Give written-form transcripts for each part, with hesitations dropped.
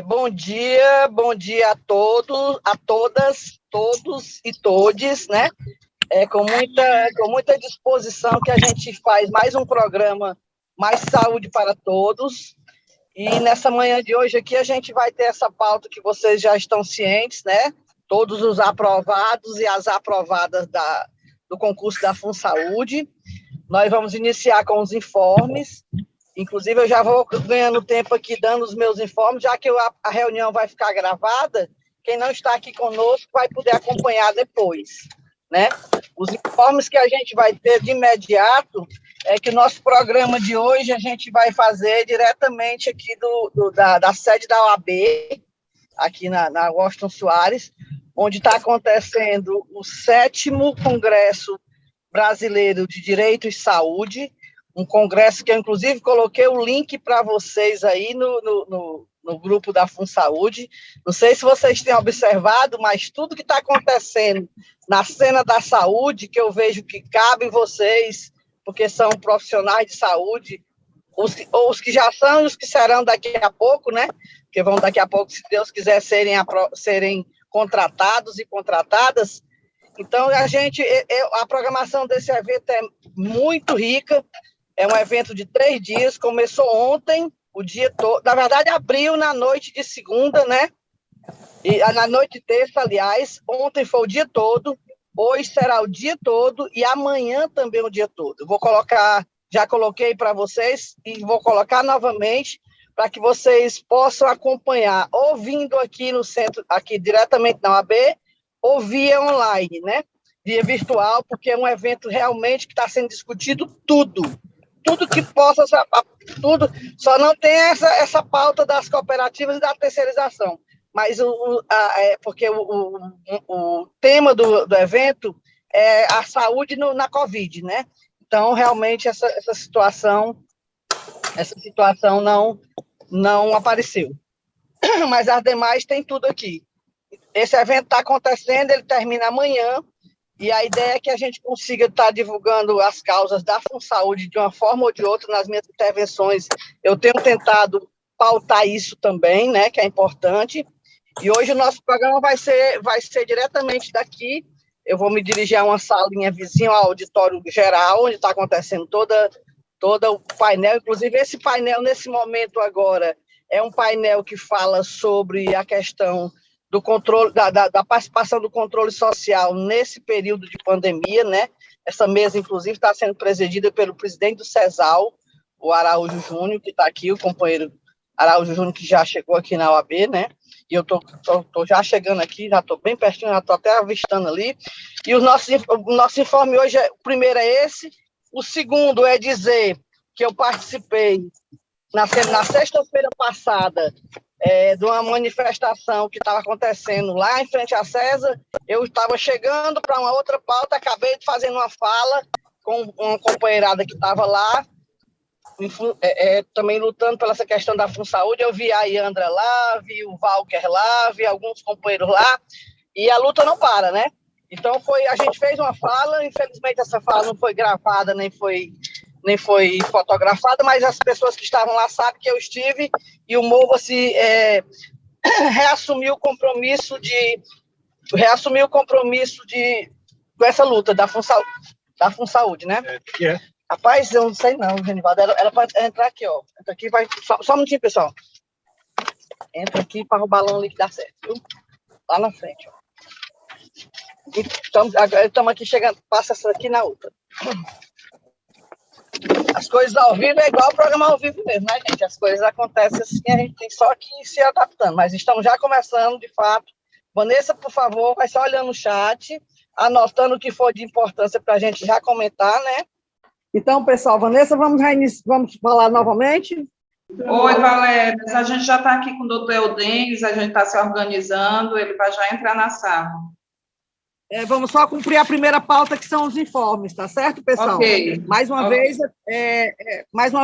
Bom dia a todos, a todas, todos e todes, né? Com muita disposição que a gente faz mais um programa Mais Saúde para Todos. E nessa manhã de hoje aqui a gente vai ter essa pauta que vocês já estão cientes, né? Todos os aprovados e as aprovadas do concurso da FunSaúde. Nós vamos iniciar com os informes. Inclusive, eu já vou ganhando tempo aqui dando os meus informes, já que a reunião vai ficar gravada, quem não está aqui conosco vai poder acompanhar depois, né? Os informes que a gente vai ter de imediato é que o nosso programa de hoje a gente vai fazer diretamente aqui da sede da OAB, aqui na Washington Soares, onde está acontecendo o 7º Congresso Brasileiro de Direito e Saúde, um congresso que eu, inclusive, coloquei o link para vocês aí no grupo da FunSaúde. Não sei se vocês têm observado, mas tudo que está acontecendo na cena da saúde, que eu vejo que cabe vocês, porque são profissionais de saúde, os que já são e os que serão daqui a pouco, né? Que vão daqui a pouco, se Deus quiser, serem contratados e contratadas. Então, a programação desse evento é muito rica. É um evento de 3 dias, começou ontem, o dia todo, na verdade abriu na noite de segunda, né? E na noite de terça, aliás, ontem foi o dia todo, hoje será o dia todo e amanhã também o dia todo. Já coloquei para vocês e vou colocar novamente para que vocês possam acompanhar, ouvindo aqui no centro, aqui diretamente na OAB, ou via online, né? Via virtual, porque é um evento realmente que está sendo discutido tudo que possa, tudo, só não tem essa pauta das cooperativas e da terceirização, mas porque o tema do evento é a saúde na Covid, né? Então, realmente, essa situação não apareceu. Mas as demais tem tudo aqui. Esse evento está acontecendo, ele termina amanhã, e a ideia é que a gente consiga estar divulgando as causas da FunSaúde de uma forma ou de outra nas minhas intervenções. Eu tenho tentado pautar isso também, né, que é importante. E hoje o nosso programa vai ser diretamente daqui. Eu vou me dirigir a uma salinha vizinha ao auditório geral, onde está acontecendo todo o painel. Inclusive, esse painel, nesse momento agora, é um painel que fala sobre a questão do controle, da participação do controle social nesse período de pandemia, né? Essa mesa, inclusive, está sendo presidida pelo presidente do CESAL, o Araújo Júnior, que está aqui, o companheiro Araújo Júnior, que já chegou aqui na OAB, né? E eu estou já chegando aqui, já estou bem pertinho, já estou até avistando ali. E o nosso informe hoje, o primeiro é esse, o segundo é dizer que eu participei na sexta-feira passada de uma manifestação que estava acontecendo lá em frente à César. Eu estava chegando para uma outra pauta, acabei de fazer uma fala com uma companheirada que estava lá, também lutando pela essa questão da FunSaúde. Eu vi a Yandra lá, vi o Walker lá, vi alguns companheiros lá, e a luta não para, né? Então, a gente fez uma fala, infelizmente essa fala não foi gravada, nem foi fotografada, mas as pessoas que estavam lá sabem que eu estive, e o Mova-se reassumiu o compromisso com essa luta da FunSaúde, né? Rapaz, eu não sei não, Genivaldo, era para entrar aqui, ó. Entra aqui, vai, só um minutinho, pessoal. Entra aqui para o balão ali que dá certo, viu? Lá na frente, ó. Estamos aqui chegando, passa essa aqui na outra. As coisas ao vivo é igual o programa ao vivo mesmo, né, gente? As coisas acontecem assim, a gente tem só que ir se adaptando, mas estamos já começando, de fato. Vanessa, por favor, vai só olhando o chat, anotando o que for de importância para a gente já comentar, né? Então, pessoal, Vanessa, vamos falar novamente? Oi, Valéria, a gente já está aqui com o doutor Eudênio, a gente está se organizando, ele vai já entrar na sala. Vamos só cumprir a primeira pauta, que são os informes, tá certo, pessoal? Ok. Mais uma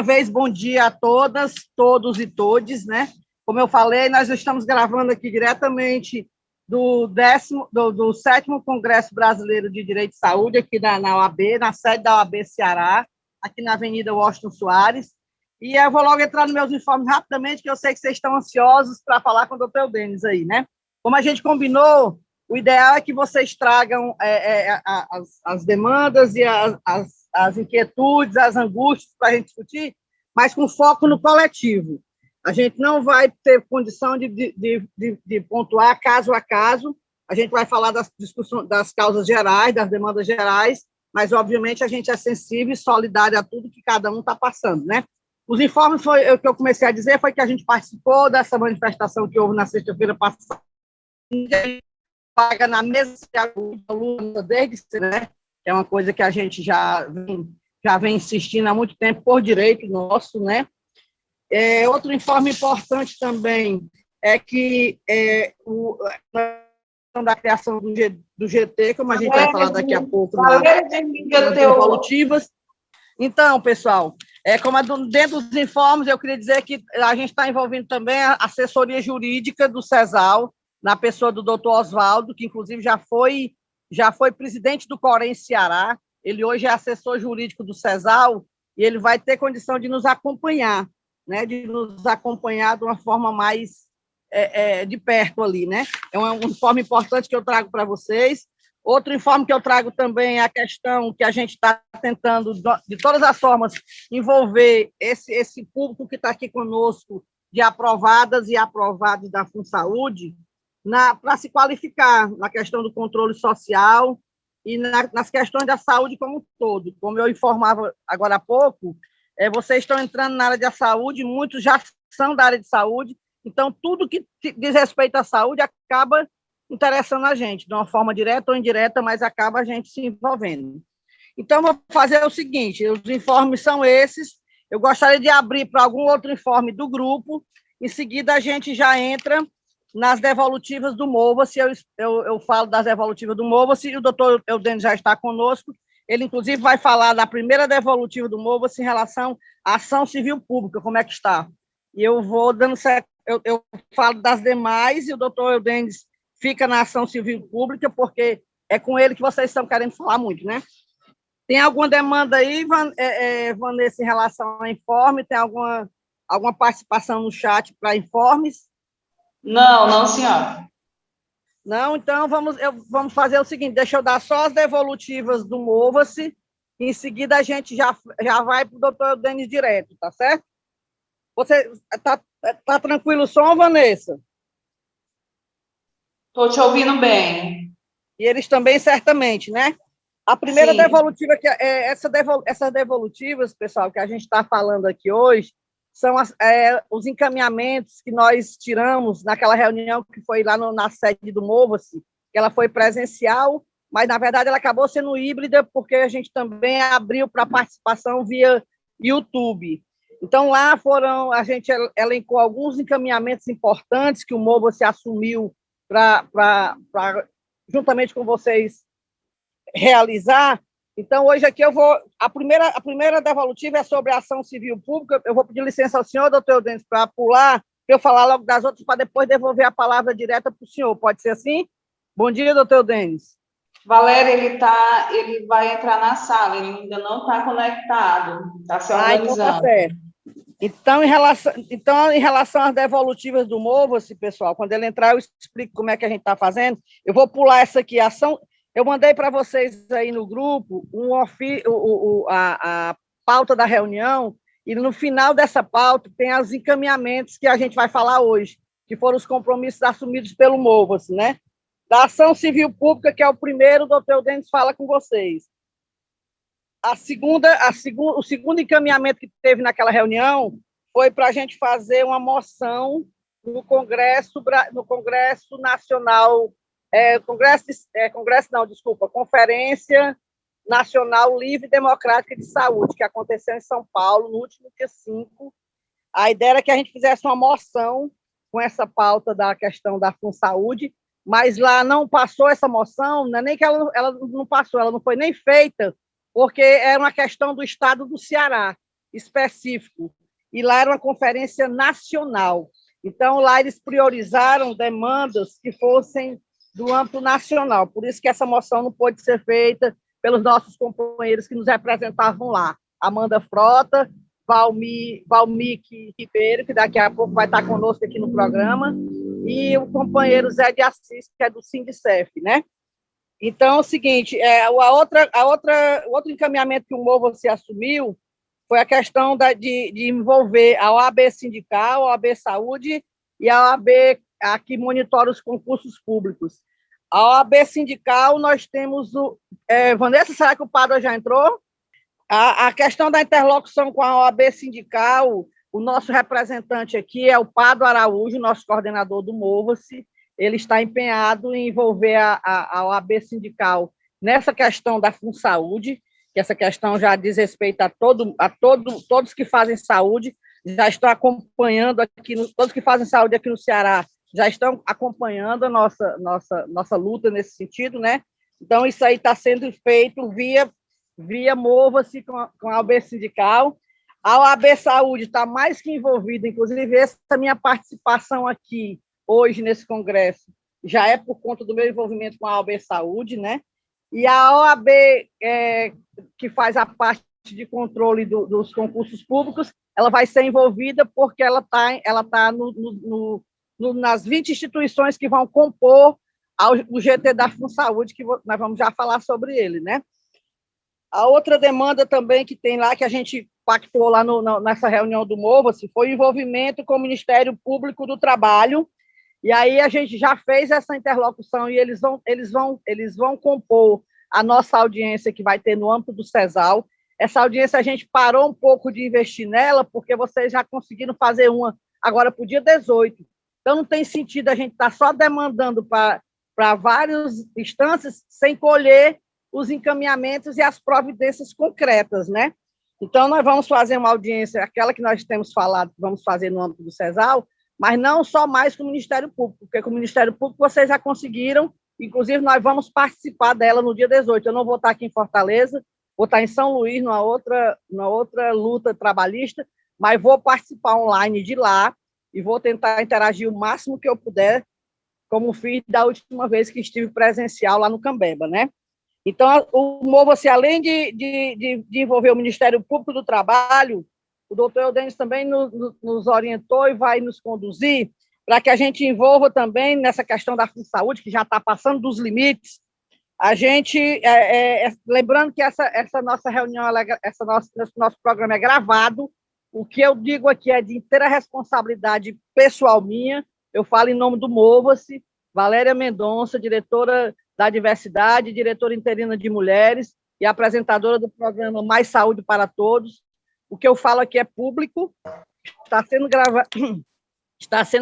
vez, bom dia a todas, todos e todes, né? Como eu falei, nós estamos gravando aqui diretamente do 7º Congresso Brasileiro de Direito de Saúde, aqui na OAB, na sede da OAB Ceará, aqui na Avenida Washington Soares. E eu vou logo entrar nos meus informes rapidamente, que eu sei que vocês estão ansiosos para falar com o doutor Eudênio aí, né? Como a gente combinou, o ideal é que vocês tragam as demandas e as inquietudes, as angústias para a gente discutir, mas com foco no coletivo. A gente não vai ter condição de pontuar caso a caso, a gente vai falar das discussões, das causas gerais, das demandas gerais, mas, obviamente, a gente é sensível e solidário a tudo que cada um está passando, né? Os informes, o que eu comecei a dizer foi que a gente participou dessa manifestação que houve na sexta-feira passada, paga na mesa de desde, né? Que é uma coisa que a gente já vem insistindo há muito tempo por direito nosso, né? Outro informe importante também é que da criação do GT, como a gente vai falar daqui a pouco, nas devolutivas. Então, pessoal, dentro dos informes, eu queria dizer que a gente está envolvendo também a assessoria jurídica do CESAL, na pessoa do doutor Oswaldo, que, inclusive, já foi presidente do Corém Ceará, ele hoje é assessor jurídico do CESAL, e ele vai ter condição de nos acompanhar, né, de nos acompanhar de uma forma mais de perto ali, né? É um informe importante que eu trago para vocês. Outro informe que eu trago também é a questão que a gente está tentando, de todas as formas, envolver esse público que está aqui conosco, de aprovadas e aprovados da FunSaúde, para se qualificar na questão do controle social e nas questões da saúde como um todo. Como eu informava agora há pouco, vocês estão entrando na área da saúde, muitos já são da área de saúde, então tudo que diz respeito à saúde acaba interessando a gente, de uma forma direta ou indireta, mas acaba a gente se envolvendo. Então, vou fazer o seguinte, os informes são esses, eu gostaria de abrir para algum outro informe do grupo, em seguida a gente já entra nas devolutivas do MOVA-se, eu falo das devolutivas do MOVA-se, e o doutor Eudênio já está conosco, ele, inclusive, vai falar da primeira devolutiva do MOVA-se em relação à ação civil pública, como é que está. E eu vou dando certo, eu falo das demais, e o doutor Eudênio fica na ação civil pública, porque é com ele que vocês estão querendo falar muito, né? Tem alguma demanda aí, Vanessa, em relação ao informe? Tem alguma participação no chat para informes? Não, senhora. Não, então vamos fazer o seguinte, deixa eu dar só as devolutivas do MOVA-se, em seguida a gente já vai para o doutor Eudênio direto, tá certo? Você tá tranquilo o som, Vanessa? Estou te ouvindo bem. E eles também, certamente, né? A primeira devolutiva, essas devolutivas, pessoal, que a gente está falando aqui hoje, são os encaminhamentos que nós tiramos naquela reunião que foi lá na sede do MOVA-se, que ela foi presencial, mas, na verdade, ela acabou sendo híbrida, porque a gente também abriu para participação via YouTube. Então, lá a gente elencou alguns encaminhamentos importantes que o MOVA-se assumiu juntamente com vocês, realizar. Então, hoje aqui a primeira devolutiva é sobre a ação civil pública. Eu vou pedir licença ao senhor, doutor Eudênio, para pular, para eu falar logo das outras, para depois devolver a palavra direta para o senhor. Pode ser assim? Bom dia, doutor Eudênio. Valéria, ele vai entrar na sala, ele ainda não está conectado, está se organizando. Então tá certo. Então, em relação às devolutivas do MOVA-se, pessoal, quando ele entrar, eu explico como é que a gente está fazendo. Eu vou pular essa aqui, eu mandei para vocês aí no grupo a pauta da reunião, e no final dessa pauta tem os encaminhamentos que a gente vai falar hoje, que foram os compromissos assumidos pelo MOVA-se, né? Da ação civil pública, que é o primeiro, o doutor Eudênio fala com vocês. O segundo encaminhamento que teve naquela reunião foi para a gente fazer uma moção no Congresso Nacional, Conferência Nacional Livre e Democrática de Saúde, que aconteceu em São Paulo no último dia 5. A ideia era que a gente fizesse uma moção com essa pauta da questão da FunSaúde, mas lá não passou essa moção, não é nem que ela não passou, ela não foi nem feita, porque era uma questão do estado do Ceará, específico, e lá era uma conferência nacional. Então, lá eles priorizaram demandas que fossem do âmbito nacional, por isso que essa moção não pôde ser feita pelos nossos companheiros que nos representavam lá, Amanda Frota, Valmik Ribeiro, que daqui a pouco vai estar conosco aqui no programa, e o companheiro Zé de Assis, que é do Sindicef, né? Então, é o seguinte, o outro encaminhamento que o Mova se assumiu foi a questão de envolver a OAB Sindical, a OAB Saúde e a OAB a que monitora os concursos públicos. A OAB Sindical, nós temos Vanessa, será que o Padua já entrou? A questão da interlocução com a OAB Sindical, o nosso representante aqui é o Padua Araújo, nosso coordenador do Mova-se. Ele está empenhado em envolver a OAB Sindical nessa questão da FunSaúde, que essa questão já diz respeito a todos que fazem saúde, já estão acompanhando aqui, todos que fazem saúde aqui no Ceará já estão acompanhando a nossa luta nesse sentido, né? Então, isso aí está sendo feito via Mova-se com a OAB Sindical. A OAB Saúde está mais que envolvida, inclusive essa minha participação aqui hoje nesse congresso já é por conta do meu envolvimento com a OAB Saúde, né? E a OAB, que faz a parte de controle dos concursos públicos, ela vai ser envolvida porque ela tá nas 20 instituições que vão compor o GT da FunSaúde, que nós vamos já falar sobre ele, né? A outra demanda também que tem lá, que a gente pactou lá nessa reunião do Mova-se, foi o envolvimento com o Ministério Público do Trabalho, e aí a gente já fez essa interlocução e eles vão compor a nossa audiência que vai ter no âmbito do CESAL. Essa audiência a gente parou um pouco de investir nela, porque vocês já conseguiram fazer uma agora para o dia 18. Então, não tem sentido a gente estar só demandando para várias instâncias sem colher os encaminhamentos e as providências concretas, né? Então, nós vamos fazer uma audiência, aquela que nós temos falado, que vamos fazer no âmbito do CESAL, mas não só mais com o Ministério Público, porque com o Ministério Público vocês já conseguiram, inclusive nós vamos participar dela no dia 18. Eu não vou estar aqui em Fortaleza, vou estar em São Luís, numa outra luta trabalhista, mas vou participar online de lá e vou tentar interagir o máximo que eu puder, como fiz da última vez que estive presencial lá no Cambeba, né? Então, o Mova-se, além de envolver o Ministério Público do Trabalho, o doutor Eudênio também nos orientou e vai nos conduzir para que a gente envolva também nessa questão da FunSaúde, que já está passando dos limites. A gente, lembrando que essa nossa reunião, nosso programa é gravado, o que eu digo aqui é de inteira responsabilidade pessoal minha, eu falo em nome do Mova-se, Valéria Mendonça, diretora da Diversidade, diretora interina de Mulheres e apresentadora do programa Mais Saúde para Todos. O que eu falo aqui é público, está sendo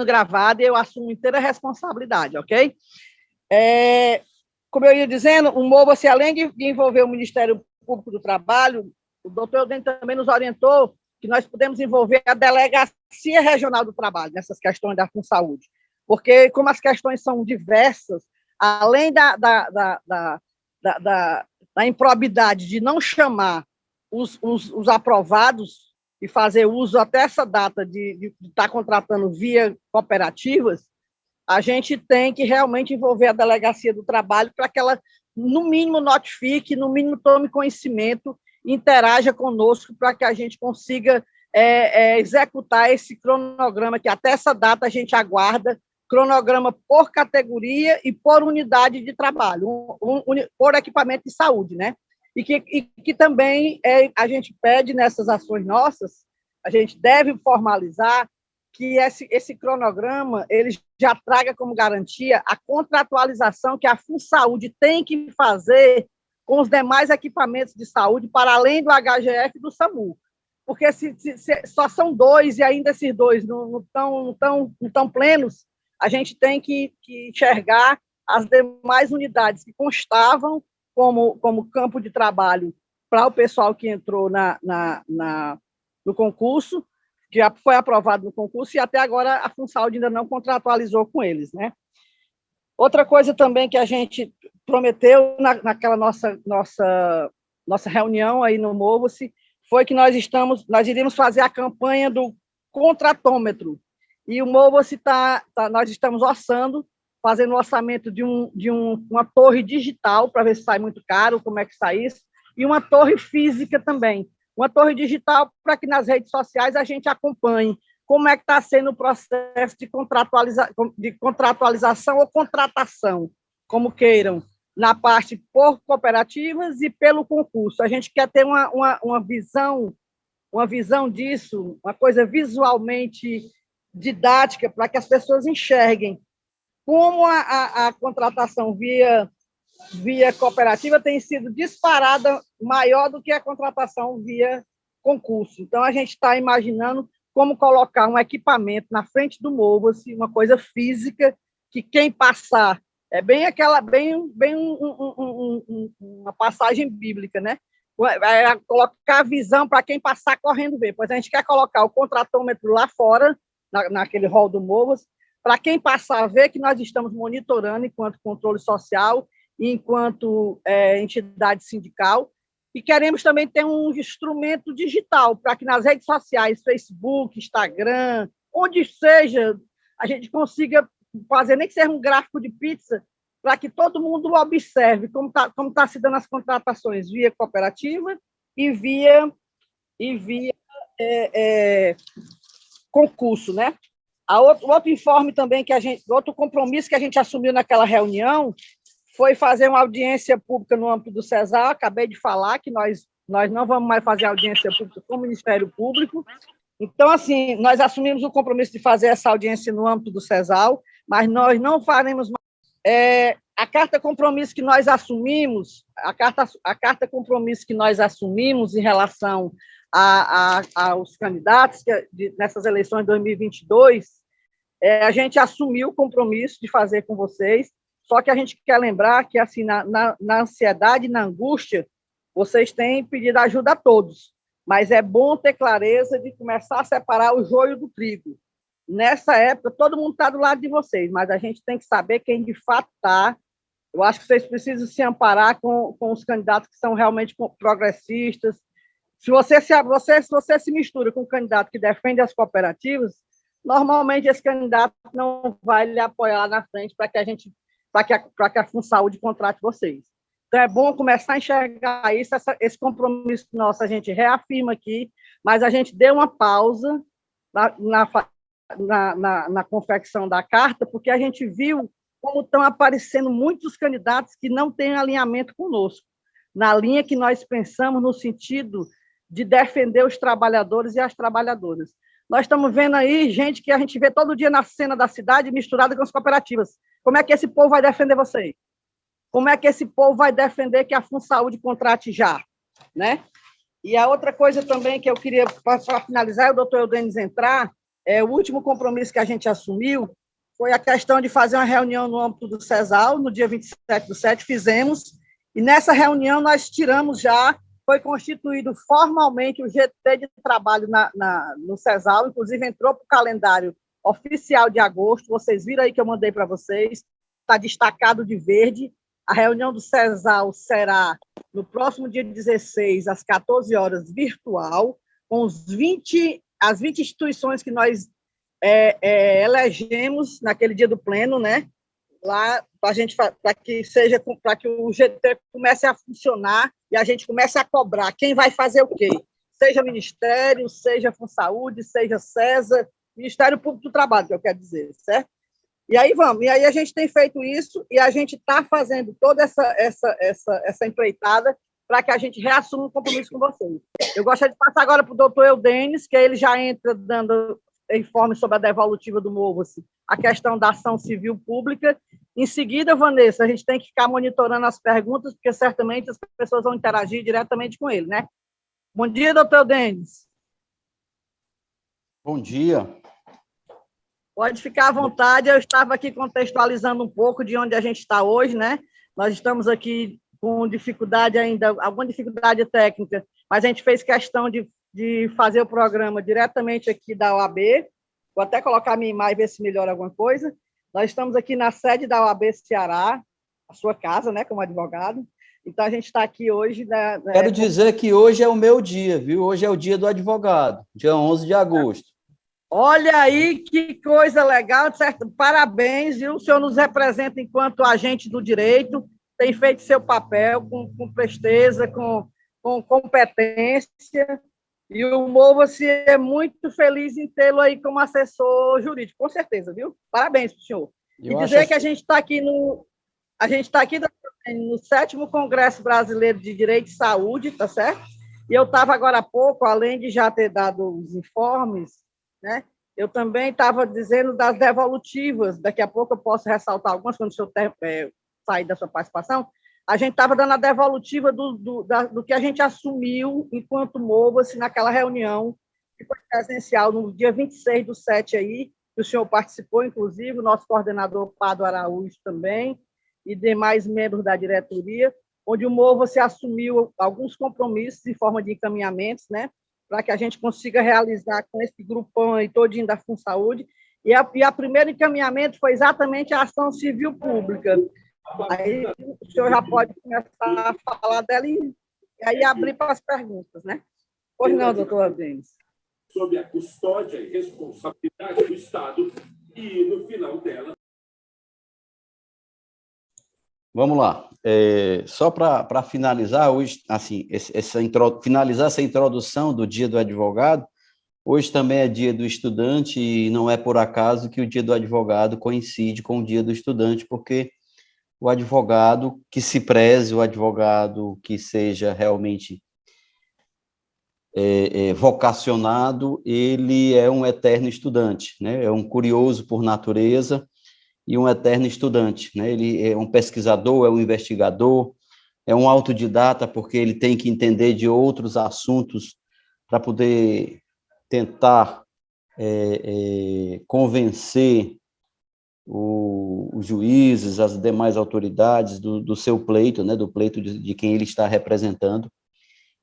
gravado e eu assumo inteira responsabilidade, ok? Como eu ia dizendo, o Mova-se, além de envolver o Ministério Público do Trabalho, o doutor Eudênio também nos orientou que nós podemos envolver a Delegacia Regional do Trabalho nessas questões da FunSaúde, porque como as questões são diversas, além da improbidade de não chamar os aprovados e fazer uso até essa data de estar contratando via cooperativas, a gente tem que realmente envolver a Delegacia do Trabalho para que ela, no mínimo, notifique, no mínimo, tome conhecimento, interaja conosco para que a gente consiga executar esse cronograma que até essa data a gente aguarda, cronograma por categoria e por unidade de trabalho, por equipamento de saúde, né? E que também a gente pede nessas ações nossas, a gente deve formalizar que esse cronograma ele já traga como garantia a contratualização que a FunSaúde tem que fazer com os demais equipamentos de saúde, para além do HGF e do SAMU. Porque se só são dois e ainda esses dois não estão plenos, a gente tem que enxergar as demais unidades que constavam como campo de trabalho para o pessoal que entrou no concurso, que já foi aprovado no concurso, e até agora a FunSaúde ainda não contratualizou com eles, né? Outra coisa também que a gente prometeu naquela nossa reunião aí no Mova-se foi que nós iríamos fazer a campanha do contratômetro, e o Mova-se nós estamos orçando, fazendo o orçamento de uma torre digital, para ver se sai muito caro, como é que sai isso, e uma torre física também, uma torre digital para que nas redes sociais a gente acompanhe como é que está sendo o processo de contratualização ou contratação, como queiram, na parte por cooperativas e pelo concurso. A gente quer ter uma visão disso, uma coisa visualmente didática, para que as pessoas enxerguem como a contratação via cooperativa tem sido disparada maior do que a contratação via concurso. Então, a gente está imaginando como colocar um equipamento na frente do Mova-se, uma coisa física, que quem passar, uma passagem bíblica, né? Colocar a visão para quem passar correndo ver. Pois a gente quer colocar o contratômetro lá fora, naquele hall do Mova-se, para quem passar ver que nós estamos monitorando enquanto controle social, enquanto entidade sindical, e queremos também ter um instrumento digital para que nas redes sociais, Facebook, Instagram, onde seja, a gente consiga fazer, nem que seja um gráfico de pizza, para que todo mundo observe como tá se dando as contratações via cooperativa e via concurso, né? Outro informe também outro compromisso que a gente assumiu naquela reunião foi fazer uma audiência pública no âmbito do CESAL. Acabei de falar que nós não vamos mais fazer audiência pública com o Ministério Público. Então, assim, nós assumimos o compromisso de fazer essa audiência no âmbito do CESAL, mas nós não faremos mais. A carta compromisso que nós assumimos, a carta compromisso que nós assumimos em relação aos candidatos nessas eleições de 2022, a gente assumiu o compromisso de fazer com vocês. Só que a gente quer lembrar que, assim, na ansiedade, na angústia, vocês têm pedido ajuda a todos, mas é bom ter clareza de começar a separar o joio do trigo. Nessa época, todo mundo está do lado de vocês, mas a gente tem que saber quem de fato está. Eu acho que vocês precisam se amparar com os candidatos que são realmente progressistas. Se você se mistura com um candidato que defende as cooperativas, normalmente esse candidato não vai lhe apoiar lá na frente para que a FunSaúde contrate vocês. Então, é bom começar a enxergar isso, esse compromisso nosso, a gente reafirma aqui, mas a gente deu uma pausa na confecção da carta, porque a gente viu como estão aparecendo muitos candidatos que não têm alinhamento conosco, na linha que nós pensamos no sentido de defender os trabalhadores e as trabalhadoras. Nós estamos vendo aí gente que a gente vê todo dia na cena da cidade misturada com as cooperativas. Como é que esse povo vai defender vocês? Como é que esse povo vai defender que a FunSaúde contrate já? Né? E a outra coisa também que eu queria, para finalizar, o doutor Eudênis entrar, o último compromisso que a gente assumiu foi a questão de fazer uma reunião no âmbito do CESAL, no dia 27/7, fizemos, e nessa reunião nós tiramos já, foi constituído formalmente o GT de trabalho no CESAL, inclusive entrou para o calendário oficial de agosto, vocês viram aí que eu mandei para vocês, está destacado de verde. A reunião do CESAL será no próximo dia 16, às 14 horas, virtual, com as 20 instituições que nós elegemos naquele dia do pleno, né? Lá para que o GT comece a funcionar e a gente comece a cobrar quem vai fazer o quê? Seja Ministério, seja FunSaúde, seja CESA, Ministério Público do Trabalho, que eu quero dizer, certo? E aí a gente tem feito isso e a gente está fazendo toda essa empreitada para que a gente reassuma um compromisso com vocês. Eu gostaria de passar agora para o doutor Eudênis, que ele já entra dando informe sobre a devolutiva do Mova-se, a questão da ação civil pública. Em seguida, Vanessa, a gente tem que ficar monitorando as perguntas, porque certamente as pessoas vão interagir diretamente com ele, né? Bom dia, doutor Eudênis. Bom dia. Pode ficar à vontade, eu estava aqui contextualizando um pouco de onde a gente está hoje, né? Nós estamos aqui com dificuldade ainda, alguma dificuldade técnica, mas a gente fez questão de fazer o programa diretamente aqui da OAB. Vou até colocar a minha imagem e ver se melhora alguma coisa. Nós estamos aqui na sede da OAB Ceará, a sua casa, né, como advogado. Então, a gente está aqui hoje... Quero dizer que hoje é o meu dia, viu? Hoje é o dia do advogado, dia 11 de agosto. Olha aí que coisa legal, certo? Parabéns, viu? O senhor nos representa enquanto agente do direito, tem feito seu papel com presteza, com com competência, e o Mova-se é muito feliz em tê-lo aí como assessor jurídico, com certeza, viu? Parabéns para o senhor. E dizer que a gente está aqui no 7º Congresso Brasileiro de Direito e Saúde, tá certo? E eu estava agora há pouco, além de já ter dado os informes, né? Eu também estava dizendo das devolutivas, daqui a pouco eu posso ressaltar algumas, quando o senhor sair da sua participação. A gente estava dando a devolutiva do que a gente assumiu enquanto Mova-se naquela reunião que foi presencial no dia 26/7 aí, que o senhor participou, inclusive, o nosso coordenador Pado Araújo também, e demais membros da diretoria, onde o Mova-se assumiu alguns compromissos em forma de encaminhamentos, né, para que a gente consiga realizar com esse grupão aí todinho da FunSaúde. E a primeiro encaminhamento foi exatamente a ação civil pública. Aí o senhor já pode começar a falar dela e aí abrir para as perguntas, né? Pois não, doutor Denis. Sob a custódia e responsabilidade do Estado e, no final dela... Vamos lá. Só para finalizar, hoje, assim, finalizar essa introdução do Dia do Advogado, hoje também é Dia do Estudante e não é por acaso que o Dia do Advogado coincide com o Dia do Estudante, porque o advogado que se preze, o advogado que seja realmente vocacionado, ele é um eterno estudante, né? É um curioso por natureza e um eterno estudante, né? Ele é um pesquisador, é um investigador, é um autodidata, porque ele tem que entender de outros assuntos para poder tentar convencer os juízes, as demais autoridades do seu pleito, né, do pleito de quem ele está representando,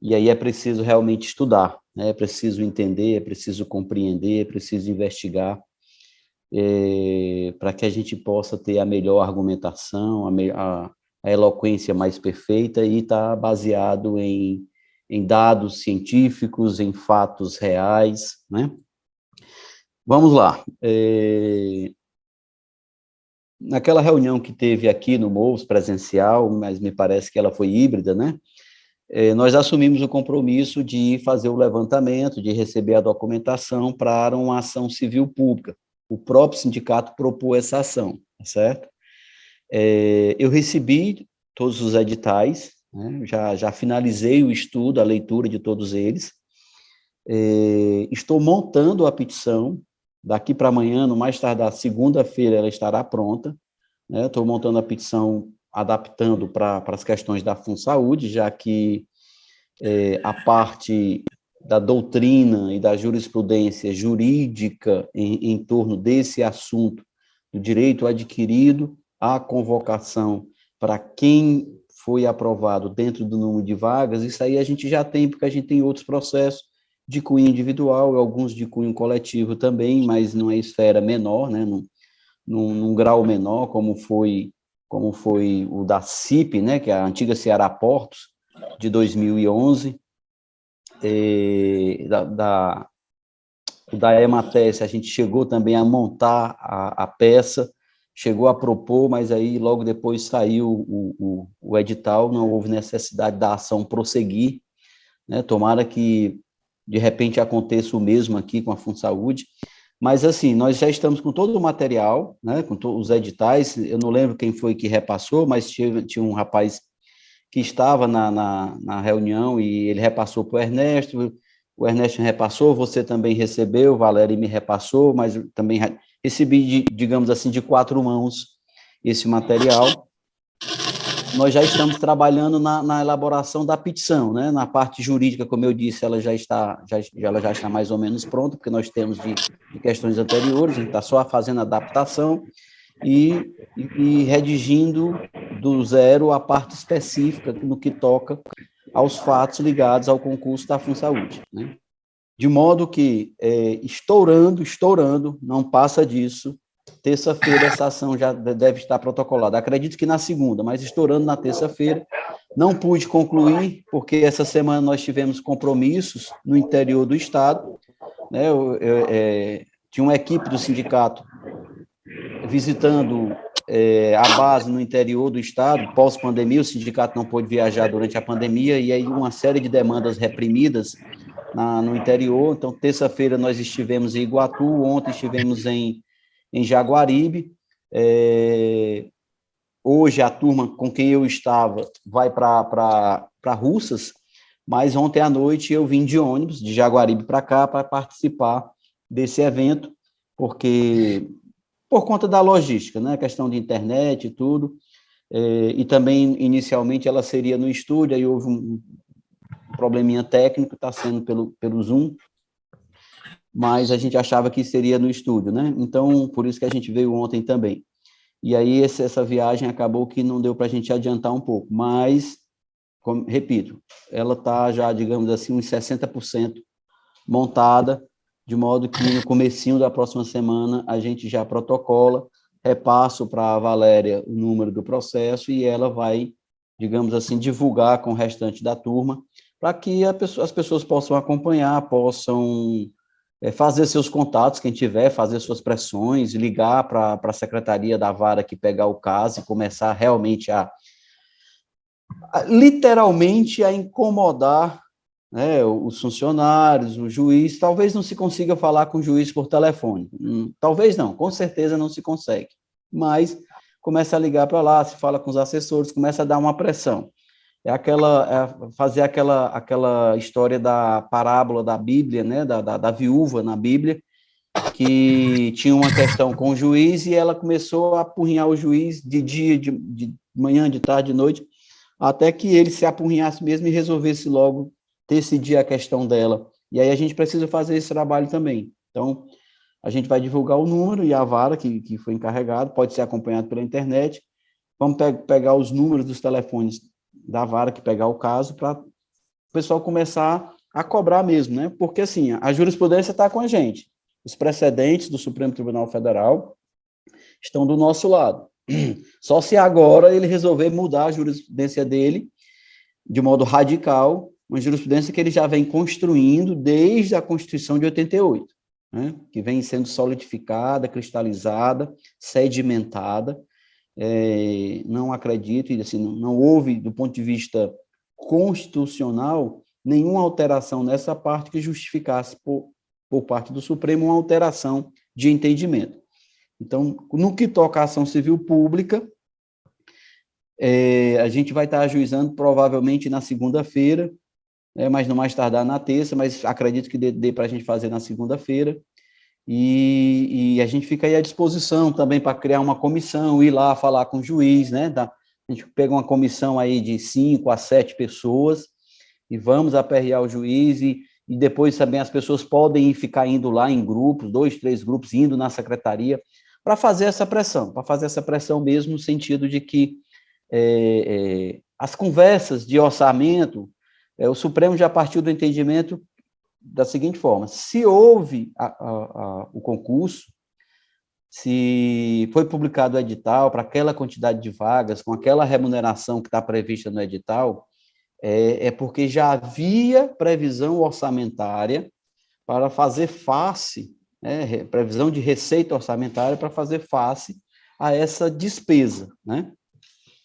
e aí é preciso realmente estudar, né, é preciso entender, é preciso compreender, é preciso investigar, para que a gente possa ter a melhor argumentação, a eloquência mais perfeita e estar baseado em dados científicos, em fatos reais, né? Vamos lá. Naquela reunião que teve aqui no MOVES presencial, mas me parece que ela foi híbrida, né? Nós assumimos o compromisso de fazer o levantamento, de receber a documentação para uma ação civil pública. O próprio sindicato propôs essa ação, certo? Eu recebi todos os editais, né? Já finalizei o estudo, a leitura de todos eles. Estou montando a petição. Daqui para amanhã, no mais tardar, segunda-feira, ela estará pronta, né? Estou montando a petição, adaptando para as questões da FunSaúde, já que a parte da doutrina e da jurisprudência jurídica em torno desse assunto, do direito adquirido, à convocação para quem foi aprovado dentro do número de vagas, isso aí a gente já tem, porque a gente tem outros processos de cunho individual, alguns de cunho coletivo também, mas numa esfera menor, né, num grau menor, como foi o da CIP, né, que é a antiga Ceará Portos, de 2011, da EMATES, a gente chegou também a montar a peça, chegou a propor, mas aí logo depois saiu o edital, não houve necessidade da ação prosseguir, né, tomara que de repente aconteça o mesmo aqui com a FunSaúde, mas assim, nós já estamos com todo o material, né, com todos os editais, eu não lembro quem foi que repassou, mas tinha um rapaz que estava na reunião e ele repassou para o Ernesto repassou, você também recebeu, Valéria me repassou, mas também recebi, digamos assim, de 4 mãos esse material. Nós já estamos trabalhando na elaboração da petição, né? Na parte jurídica, como eu disse, ela já está mais ou menos pronta, porque nós temos de questões anteriores, a gente está só fazendo adaptação e redigindo do zero a parte específica no que toca aos fatos ligados ao concurso da FunSaúde, né? De modo que, estourando, não passa disso, terça-feira essa ação já deve estar protocolada. Acredito que na segunda, mas estourando na terça-feira. Não pude concluir, porque essa semana nós tivemos compromissos no interior do Estado, né? Tinha uma equipe do sindicato visitando a base no interior do estado, pós-pandemia, o sindicato não pôde viajar durante a pandemia, e aí uma série de demandas reprimidas no interior. Então, terça-feira nós estivemos em Iguatu, ontem estivemos em Jaguaribe, hoje a turma com quem eu estava vai para Russas, mas ontem à noite eu vim de ônibus, de Jaguaribe para cá, para participar desse evento, porque por conta da logística, né, questão de internet e tudo, e também, inicialmente, ela seria no estúdio, aí houve um probleminha técnico, está sendo pelo Zoom, mas a gente achava que seria no estúdio, né, então, por isso que a gente veio ontem também. E aí, essa viagem acabou que não deu para a gente adiantar um pouco, mas, repito, ela está já, digamos assim, uns 60% montada, de modo que no comecinho da próxima semana a gente já protocola, repasso para a Valéria o número do processo e ela vai, digamos assim, divulgar com o restante da turma, para que as pessoas possam acompanhar, possam fazer seus contatos, quem tiver, fazer suas pressões, ligar para a secretaria da vara que pegar o caso e começar realmente literalmente a incomodar, né, os funcionários, o juiz. Talvez não se consiga falar com o juiz por telefone, talvez não, com certeza não se consegue, mas começa a ligar para lá, se fala com os assessores, começa a dar uma pressão. Fazer aquela história da parábola da Bíblia, né, da viúva na Bíblia, que tinha uma questão com o juiz e ela começou a apurrinhar o juiz de dia, de manhã, de tarde, de noite, até que ele se apurrinhasse mesmo e resolvesse logo decidir a questão dela. E aí a gente precisa fazer esse trabalho também. Então, a gente vai divulgar o número e a vara que foi encarregado, pode ser acompanhado pela internet. Vamos pegar os números dos telefones da vara que pegar o caso, para o pessoal começar a cobrar mesmo, né? Porque, assim, a jurisprudência está com a gente. Os precedentes do Supremo Tribunal Federal estão do nosso lado. Só se agora ele resolver mudar a jurisprudência dele de modo radical, uma jurisprudência que ele já vem construindo desde a Constituição de 88, né, que vem sendo solidificada, cristalizada, sedimentada. Não acredito, e assim, não houve, do ponto de vista constitucional, nenhuma alteração nessa parte que justificasse, por parte do Supremo, uma alteração de entendimento. Então, no que toca à ação civil pública, a gente vai estar ajuizando provavelmente na segunda-feira, mas não mais tardar na terça, mas acredito que dê para a gente fazer na segunda-feira, e a gente fica aí à disposição também para criar uma comissão, ir lá falar com o juiz, né? A gente pega uma comissão aí de 5 a 7 pessoas, e vamos aperrear o juiz, e depois também as pessoas podem ficar indo lá em grupos, 2, 3 grupos, indo na secretaria, para fazer essa pressão mesmo, no sentido de que as conversas de orçamento, o Supremo já partiu do entendimento da seguinte forma: se houve o concurso, se foi publicado o edital para aquela quantidade de vagas, com aquela remuneração que está prevista no edital, porque já havia previsão orçamentária para fazer face, previsão de receita orçamentária para fazer face a essa despesa, né?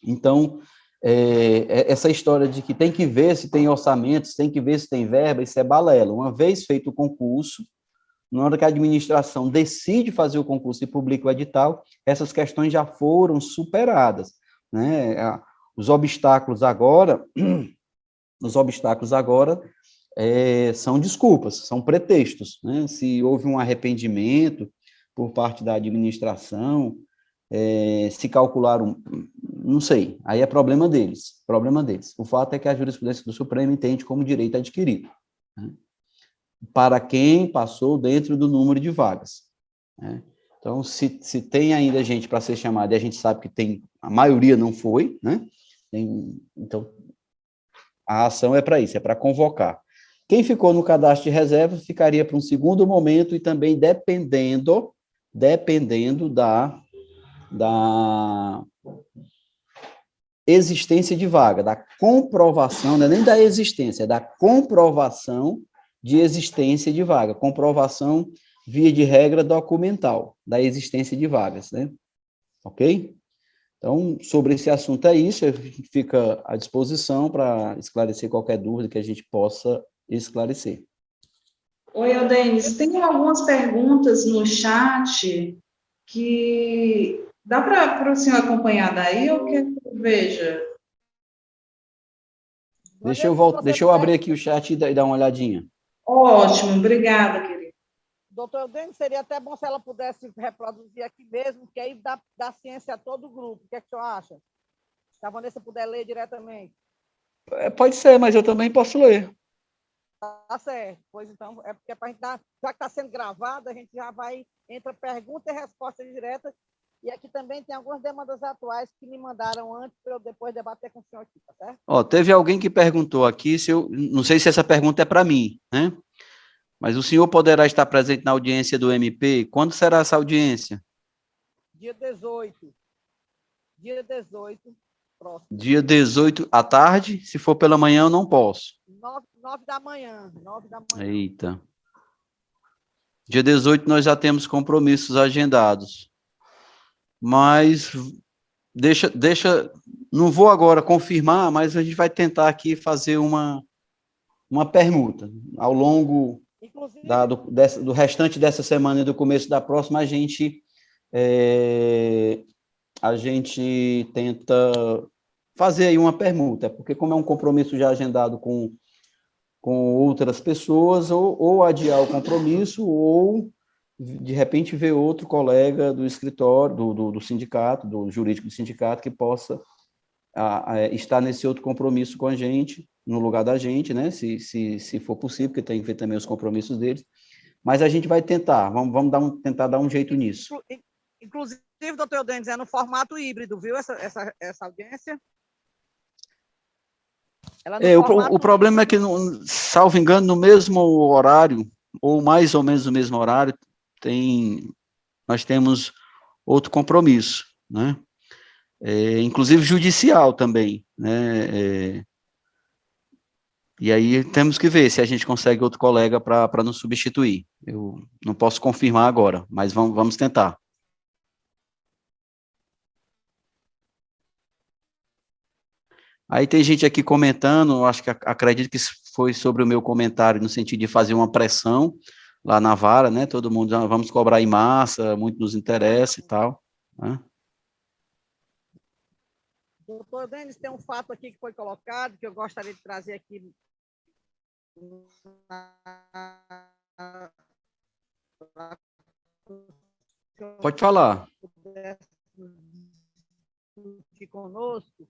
Então, essa história de que tem que ver se tem orçamentos, tem que ver se tem verba, isso é balela. Uma vez feito o concurso, na hora que a administração decide fazer o concurso e publica o edital, essas questões já foram superadas, né? Os obstáculos agora são desculpas, são pretextos, né? Se houve um arrependimento por parte da administração, se calcularam, não sei, aí é problema deles. O fato é que a jurisprudência do Supremo entende como direito adquirido, né, para quem passou dentro do número de vagas, né? Então, se tem ainda gente para ser chamada, e a gente sabe que tem, a maioria não foi, né? Então, a ação é para isso, é para convocar. Quem ficou no cadastro de reserva ficaria para um segundo momento, e também dependendo da existência de vaga, da comprovação, não é nem da existência, é da comprovação de existência de vaga, comprovação, via de regra, documental, da existência de vagas, né? Ok? Então, sobre esse assunto é isso, a gente fica à disposição para esclarecer qualquer dúvida que a gente possa esclarecer. Oi, Eudênis, tem algumas perguntas no chat que dá para o senhor acompanhar daí ou quer que eu veja? Deixa eu abrir aqui o chat e dar uma olhadinha. Ótimo, obrigada, querido. Doutor Eudênio, seria até bom se ela pudesse reproduzir aqui mesmo, que aí dá ciência a todo o grupo. O que é que o senhor acha? Se a Vanessa puder ler diretamente. Pode ser, mas eu também posso ler. Tá certo. Pois então, é porque para a gente dar, já que está sendo gravado, a gente já vai, entra pergunta e resposta direta. E aqui também tem algumas demandas atuais que me mandaram antes para eu depois debater com o senhor aqui, tá certo? Ó, teve alguém que perguntou aqui, não sei se essa pergunta é para mim, né? Mas o senhor poderá estar presente na audiência do MP? Quando será essa audiência? Dia 18. Dia 18, próximo. Dia 18 à tarde? Se for pela manhã, eu não posso. 9 da manhã. 9 da manhã. Eita. Dia 18 nós já temos compromissos agendados. Mas deixa, não vou agora confirmar, mas a gente vai tentar aqui fazer uma permuta. Ao longo do restante dessa semana e do começo da próxima, a gente tenta fazer aí uma permuta, porque como é um compromisso já agendado com outras pessoas, ou adiar o compromisso, ou, de repente, ver outro colega do escritório, do sindicato, do jurídico do sindicato, que possa estar nesse outro compromisso com a gente, no lugar da gente, né, se for possível, porque tem que ver também os compromissos deles, mas a gente vai tentar, vamos tentar dar um jeito nisso. Inclusive, doutor Eudênio, é no formato híbrido, viu, essa audiência? O problema é que, salvo engano, no mesmo horário, ou mais ou menos no mesmo horário, nós temos outro compromisso, né? Inclusive judicial também, né? E aí temos que ver se a gente consegue outro colega para nos substituir. Eu não posso confirmar agora, mas vamos tentar. Aí tem gente aqui comentando, acho que acredito que foi sobre o meu comentário, no sentido de fazer uma pressão lá na vara, né? Todo mundo, vamos cobrar em massa, muito nos interessa e tal, né? Doutor Denis, tem um fato aqui que foi colocado, que eu gostaria de trazer aqui. Pode falar. Conosco,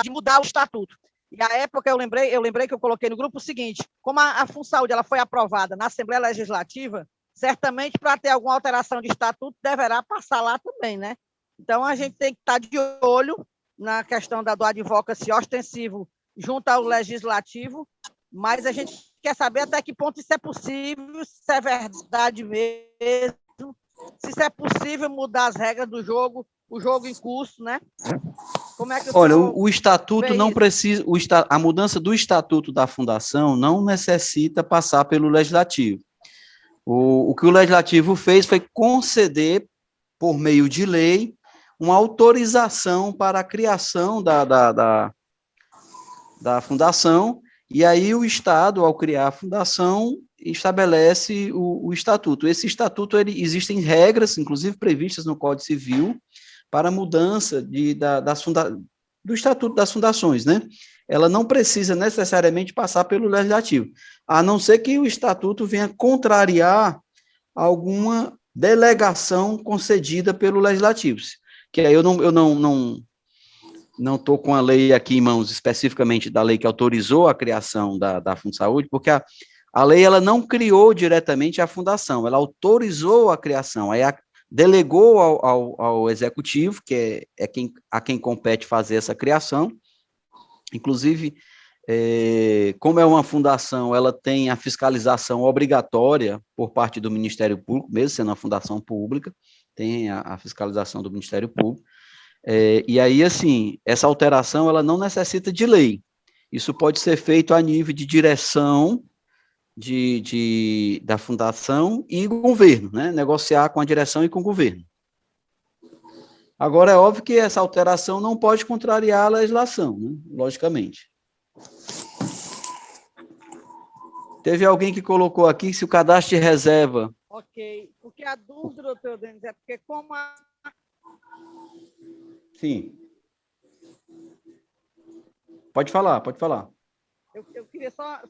de mudar o estatuto. E à época eu lembrei que eu coloquei no grupo o seguinte: como a FunSaúde ela foi aprovada na Assembleia Legislativa, certamente para ter alguma alteração de estatuto deverá passar lá também, né? Então a gente tem que estar de olho na questão do advocacy ostensivo junto ao legislativo, mas a gente quer saber até que ponto isso é possível, se é verdade mesmo, se isso é possível mudar as regras do jogo, o jogo em curso, né? Como é que Olha, o estatuto não precisa, a mudança do estatuto da fundação não necessita passar pelo legislativo. O que o legislativo fez foi conceder, por meio de lei, uma autorização para a criação da fundação, e aí o Estado, ao criar a fundação, estabelece o estatuto. Esse estatuto, existem regras, inclusive previstas no Código Civil, para a mudança do estatuto das fundações, né? Ela não precisa necessariamente passar pelo legislativo, a não ser que o estatuto venha contrariar alguma delegação concedida pelo legislativo, que aí eu não estou com a lei aqui em mãos, especificamente da lei que autorizou a criação da FunSaúde, porque a lei ela não criou diretamente a fundação, ela autorizou a criação, aí delegou ao executivo, que é a quem compete fazer essa criação. Inclusive, como é uma fundação, ela tem a fiscalização obrigatória por parte do Ministério Público, mesmo sendo uma fundação pública, tem a fiscalização do Ministério Público. E aí, assim, essa alteração, ela não necessita de lei. Isso pode ser feito a nível de direção da fundação e governo, né? Negociar com a direção e com o governo. Agora, é óbvio que essa alteração não pode contrariar a legislação, né? Logicamente. Teve alguém que colocou aqui se o cadastro de reserva... Ok, porque a dúvida, doutor Denis, é porque como Sim. Pode falar, pode falar. eu queria só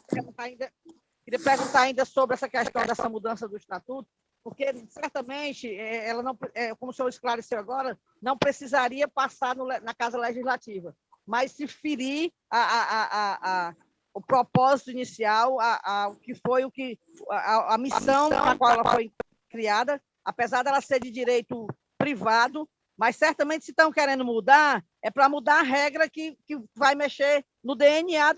perguntar ainda sobre essa questão dessa mudança do estatuto, porque certamente ela não, como o senhor esclareceu agora, não precisaria passar na Casa Legislativa, mas se ferir o propósito inicial, o que foi a missão para a qual ela foi criada, apesar dela ser de direito privado, mas certamente se estão querendo mudar, é para mudar a regra que vai mexer no DNA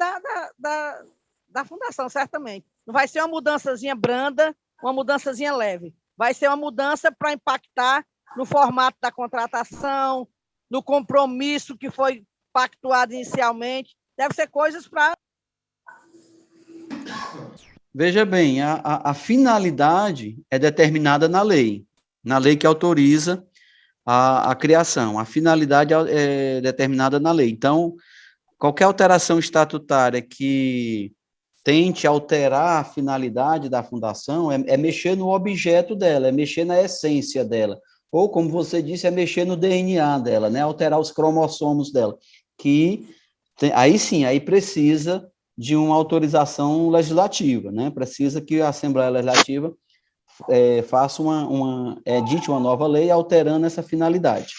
da fundação, certamente. Não vai ser uma mudançazinha branda, uma mudançazinha leve. Vai ser uma mudança para impactar no formato da contratação, no compromisso que foi pactuado inicialmente. Deve ser coisas para... Veja bem, a finalidade é determinada na lei que autoriza a criação. A finalidade é determinada na lei. Então, qualquer alteração estatutária que tente alterar a finalidade da fundação é mexer no objeto dela, é mexer na essência dela. Ou, como você disse, é mexer no DNA dela, né? Alterar os cromossomos dela. Aí sim, aí precisa de uma autorização legislativa, né? Precisa que a Assembleia Legislativa faça edite uma nova lei alterando essa finalidade.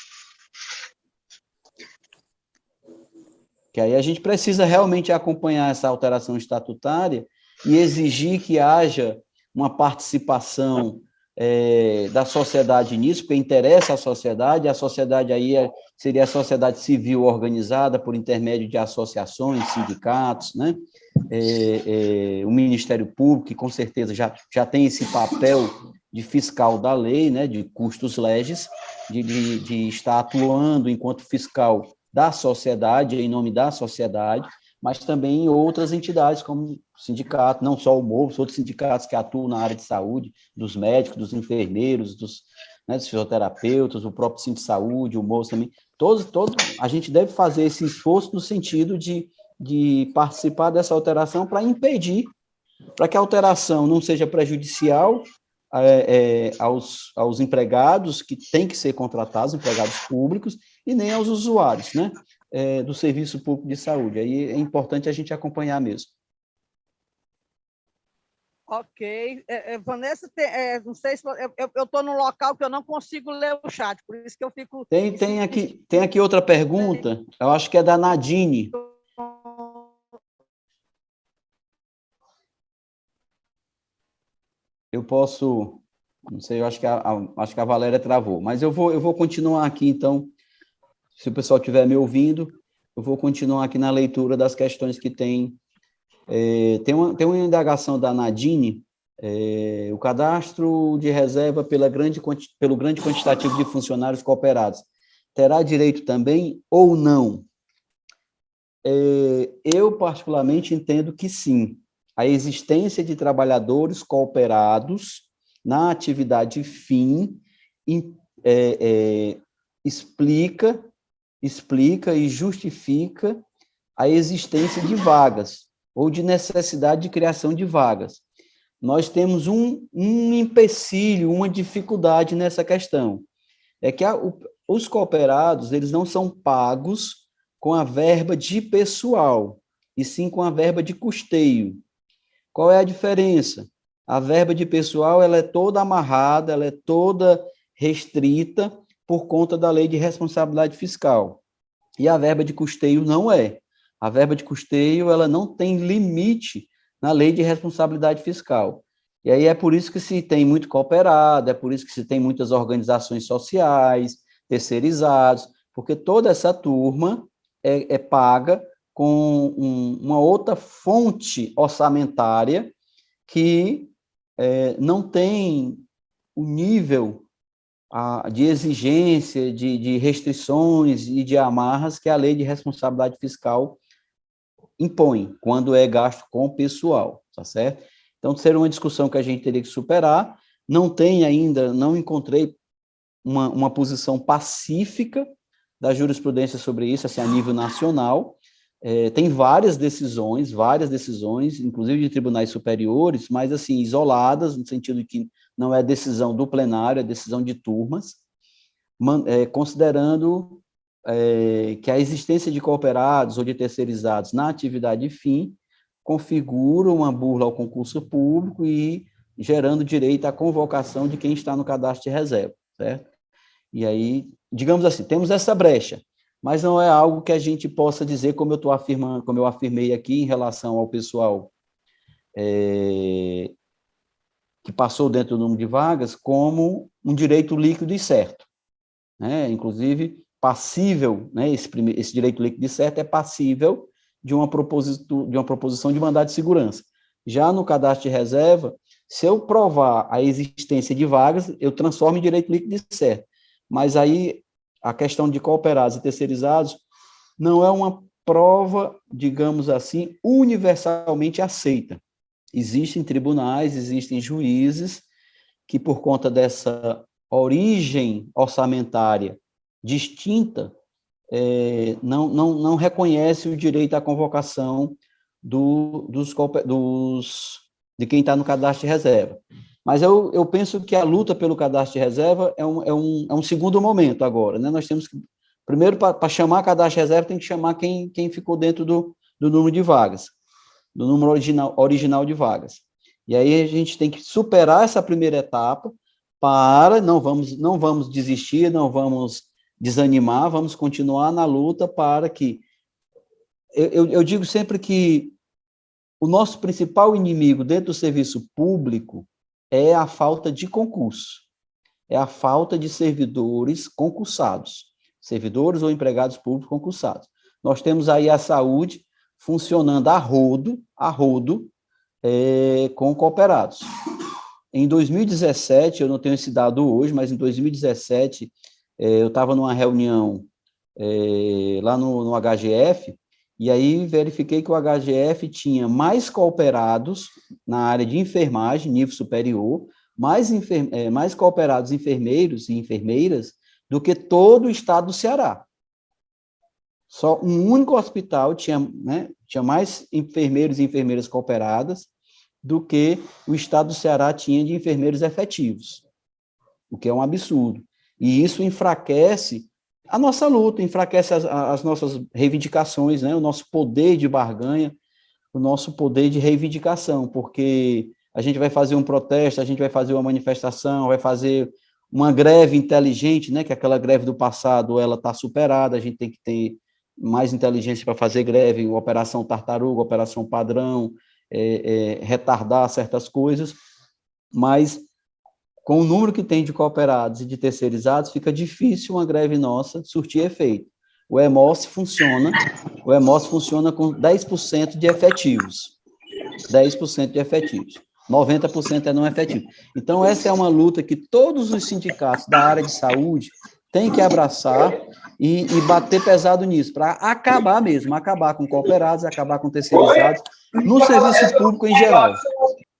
Que aí a gente precisa realmente acompanhar essa alteração estatutária e exigir que haja uma participação da sociedade nisso, porque interessa à sociedade, a sociedade aí seria a sociedade civil organizada por intermédio de associações, sindicatos, né? O Ministério Público, que com certeza já tem esse papel de fiscal da lei, né, de custos legis, de estar atuando enquanto fiscal da sociedade, em nome da sociedade, mas também outras entidades, como o sindicato, não só o MOVES, outros sindicatos que atuam na área de saúde, dos médicos, dos enfermeiros, dos fisioterapeutas, o próprio Sindicato de Saúde, o MOVES também, todos, a gente deve fazer esse esforço no sentido de participar dessa alteração para impedir, para que a alteração não seja prejudicial aos empregados que têm que ser contratados, empregados públicos, e nem aos usuários, né, do Serviço Público de Saúde. Aí é importante a gente acompanhar mesmo. Ok. Vanessa, não sei se... Eu estou num local que eu não consigo ler o chat, por isso que eu fico... Tem aqui outra pergunta, eu acho que é da Nadine. Eu posso, não sei, eu acho que a Valéria travou, mas eu vou continuar aqui, então, se o pessoal estiver me ouvindo, eu vou continuar aqui na leitura das questões que tem. Tem uma indagação da Nadine, o cadastro de reserva pelo grande quantitativo de funcionários cooperados terá direito também ou não? Eu, particularmente, entendo que sim. A existência de trabalhadores cooperados na atividade fim explica e justifica a existência de vagas ou de necessidade de criação de vagas. Nós temos um empecilho, uma dificuldade nessa questão. É que os cooperados, eles não são pagos com a verba de pessoal, e sim com a verba de custeio. Qual é a diferença? A verba de pessoal, ela é toda amarrada, ela é toda restrita por conta da lei de responsabilidade fiscal. E a verba de custeio não é. A verba de custeio, ela não tem limite na lei de responsabilidade fiscal. E aí é por isso que se tem muito cooperado, é por isso que se tem muitas organizações sociais, terceirizados, porque toda essa turma é paga com uma outra fonte orçamentária que não tem o nível de exigência, de restrições e de amarras que a lei de responsabilidade fiscal impõe, quando é gasto com o pessoal, tá certo? Então, seria uma discussão que a gente teria que superar. Não encontrei uma posição pacífica da jurisprudência sobre isso, assim, a nível nacional. Tem várias decisões, inclusive de tribunais superiores, mas, assim, isoladas, no sentido de que não é decisão do plenário, é decisão de turmas, considerando que a existência de cooperados ou de terceirizados na atividade fim configura uma burla ao concurso público e gerando direito à convocação de quem está no cadastro de reserva, certo? E aí, digamos assim, temos essa brecha, mas não é algo que a gente possa dizer, como eu estou afirmando, como eu afirmei aqui em relação ao pessoal que passou dentro do número de vagas, como um direito líquido e certo, né? Inclusive, passível, né? Esse direito líquido e certo é passível de uma proposição de mandado de segurança. Já no cadastro de reserva, se eu provar a existência de vagas, eu transformo em direito líquido e certo. Mas aí, a questão de cooperados e terceirizados não é uma prova, digamos assim, universalmente aceita. Existem tribunais, existem juízes que, por conta dessa origem orçamentária distinta, não reconhece o direito à convocação de quem está no cadastro de reserva. Mas eu penso que a luta pelo cadastro de reserva é um segundo momento agora, né? Nós temos que, primeiro, para chamar cadastro de reserva, tem que chamar quem ficou dentro do número de vagas, do número original de vagas. E aí a gente tem que superar essa primeira etapa não vamos desistir, não vamos desanimar, vamos continuar na luta para que... Eu digo sempre que o nosso principal inimigo dentro do serviço público é a falta de concurso, é a falta de servidores concursados, servidores ou empregados públicos concursados. Nós temos aí a saúde funcionando a rodo, com cooperados. Em 2017, eu não tenho esse dado hoje, mas em 2017, eu estava numa reunião lá no HGF, e aí verifiquei que o HGF tinha mais cooperados na área de enfermagem, nível superior, mais cooperados enfermeiros e enfermeiras do que todo o estado do Ceará. Só um único hospital tinha mais enfermeiros e enfermeiras cooperadas do que o estado do Ceará tinha de enfermeiros efetivos, o que é um absurdo. E isso enfraquece a nossa luta, enfraquece as nossas reivindicações, né? O nosso poder de barganha, o nosso poder de reivindicação, porque a gente vai fazer um protesto, a gente vai fazer uma manifestação, vai fazer uma greve inteligente, né? Que aquela greve do passado, ela está superada, a gente tem que ter mais inteligência para fazer greve, operação tartaruga, operação padrão, retardar certas coisas, mas com o número que tem de cooperados e de terceirizados, fica difícil uma greve nossa surtir efeito. O EMOS funciona com 10% de efetivos. 10% de efetivos. 90% é não efetivo. Então, essa é uma luta que todos os sindicatos da área de saúde têm que abraçar e bater pesado nisso, para acabar com cooperados, acabar com terceirizados, no serviço público em geral.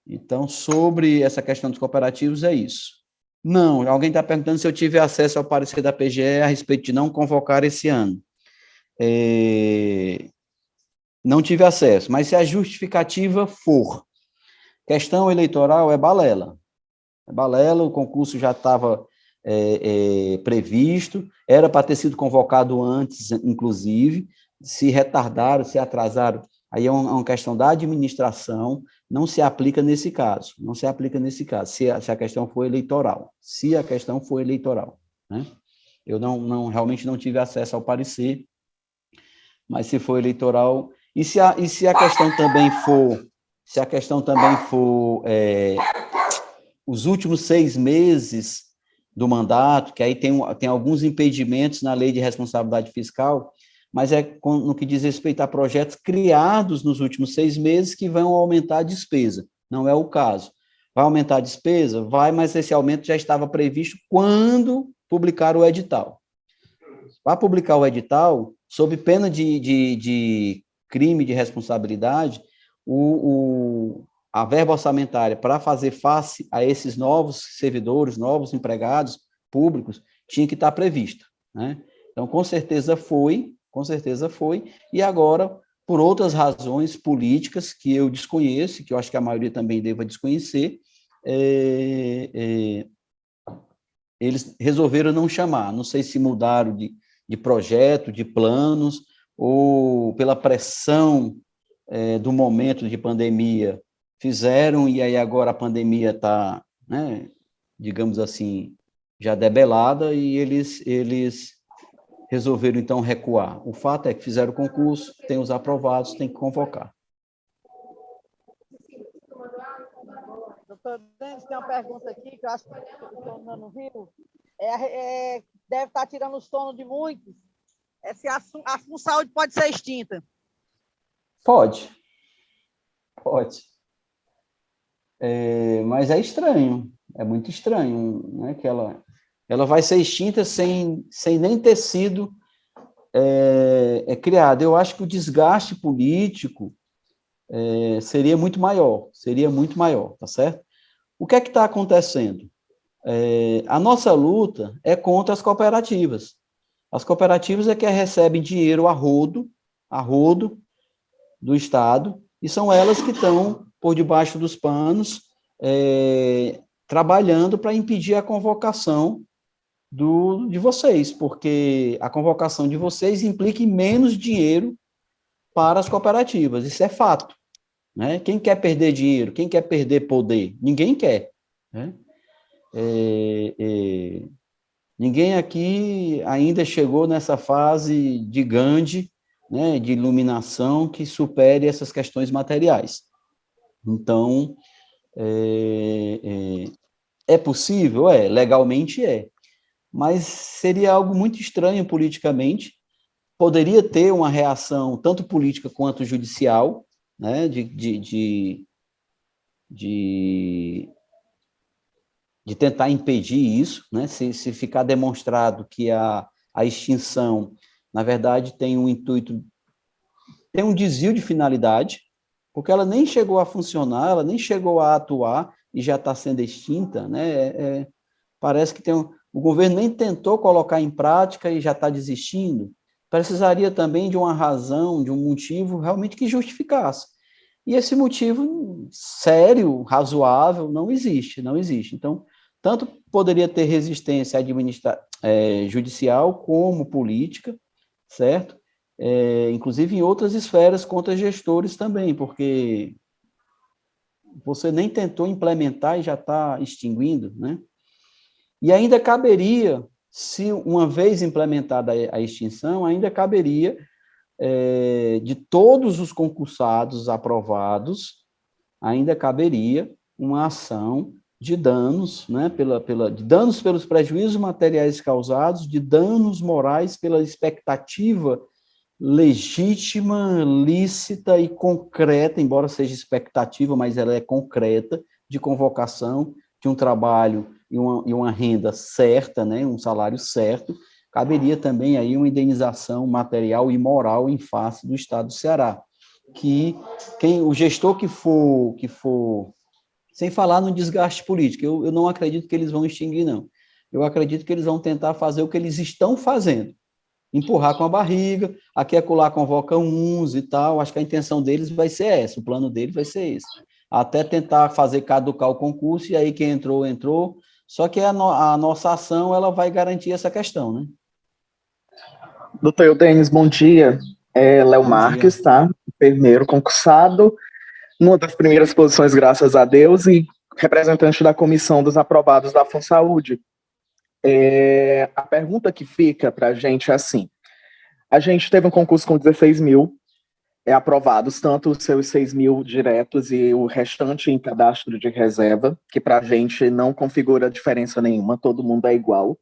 Então, sobre essa questão dos cooperativos, é isso. Não, alguém está perguntando se eu tive acesso ao parecer da PGE a respeito de não convocar esse ano. Não tive acesso, mas se a justificativa for questão eleitoral, é balela. É balela, o concurso já estava previsto, era para ter sido convocado antes, inclusive, se retardaram, se atrasaram, aí é uma questão da administração, não se aplica nesse caso, se a questão for eleitoral, né? Eu realmente não tive acesso ao parecer, mas se for eleitoral, e se a questão também for os últimos 6 meses do mandato, que aí tem alguns impedimentos na lei de responsabilidade fiscal, mas no que diz respeito a projetos criados nos últimos 6 meses que vão aumentar a despesa. Não é o caso. Vai aumentar a despesa? Vai, mas esse aumento já estava previsto quando publicaram o edital. Para publicar o edital, sob pena de crime de responsabilidade, a verba orçamentária para fazer face a esses novos servidores, novos empregados públicos, tinha que estar prevista, né? Então, com certeza foi, e agora, por outras razões políticas que eu desconheço, que eu acho que a maioria também deva desconhecer, eles resolveram não chamar. Não sei se mudaram de projeto, de planos, ou pela pressão do momento de pandemia fizeram, e aí agora a pandemia está, né, digamos assim, já debelada, e eles resolveram, então, recuar. O fato é que fizeram o concurso, tem os aprovados, tem que convocar. Doutor Denis, tem uma pergunta aqui que eu acho que o não viu. Deve estar tirando o sono de muitos. Se a FunSaúde pode ser extinta. Pode. Mas é estranho, é muito estranho, né, que ela vai ser extinta sem nem ter sido criada. Eu acho que o desgaste político seria muito maior, tá certo? O que é que está acontecendo? A nossa luta é contra as cooperativas. As cooperativas é que recebem dinheiro a rodo do Estado, e são elas que estão por debaixo dos panos, trabalhando para impedir a convocação de vocês, porque a convocação de vocês implica em menos dinheiro para as cooperativas, isso é fato, né? Quem quer perder dinheiro? Quem quer perder poder? Ninguém quer, né? Ninguém aqui ainda chegou nessa fase de Gandhi, né, de iluminação, que supere essas questões materiais. Então, é possível? Legalmente é, mas seria algo muito estranho politicamente. Poderia ter uma reação tanto política quanto judicial, né, de tentar impedir isso, né, se ficar demonstrado que a extinção, na verdade, tem um intuito, tem um desvio de finalidade, porque ela nem chegou a funcionar, ela nem chegou a atuar e já está sendo extinta, né? Parece que o governo nem tentou colocar em prática e já está desistindo. Precisaria também de uma razão, de um motivo realmente que justificasse. E esse motivo sério, razoável, não existe. Então, tanto poderia ter resistência judicial como política, certo? Inclusive em outras esferas contra gestores também, porque você nem tentou implementar e já está extinguindo, né? E ainda caberia, se uma vez implementada a extinção, ainda caberia de todos os concursados aprovados, ainda caberia uma ação de danos, né, de danos pelos prejuízos materiais causados, de danos morais pela expectativa legítima, lícita e concreta, embora seja expectativa, mas ela é concreta, de convocação de um trabalho e uma renda certa, né, um salário certo. Caberia também aí uma indenização material e moral em face do Estado do Ceará, que o gestor que for, sem falar no desgaste político, eu não acredito que eles vão extinguir, não. Eu acredito que eles vão tentar fazer o que eles estão fazendo, empurrar com a barriga, aqui e acolá convocam uns e tal. Acho que a intenção deles vai ser essa, o plano deles vai ser esse, até tentar fazer caducar o concurso, e aí quem entrou, só que a nossa ação, ela vai garantir essa questão, né? Doutor Eudênis, bom dia. Léo Marques, tá? Enfermeiro concursado, numa das primeiras posições, graças a Deus, e representante da comissão dos aprovados da FunSaúde. A pergunta que fica para a gente é assim: a gente teve um concurso com 16 mil aprovados, tanto os seus 6 mil diretos e o restante em cadastro de reserva, que para a gente não configura diferença nenhuma, todo mundo é igual.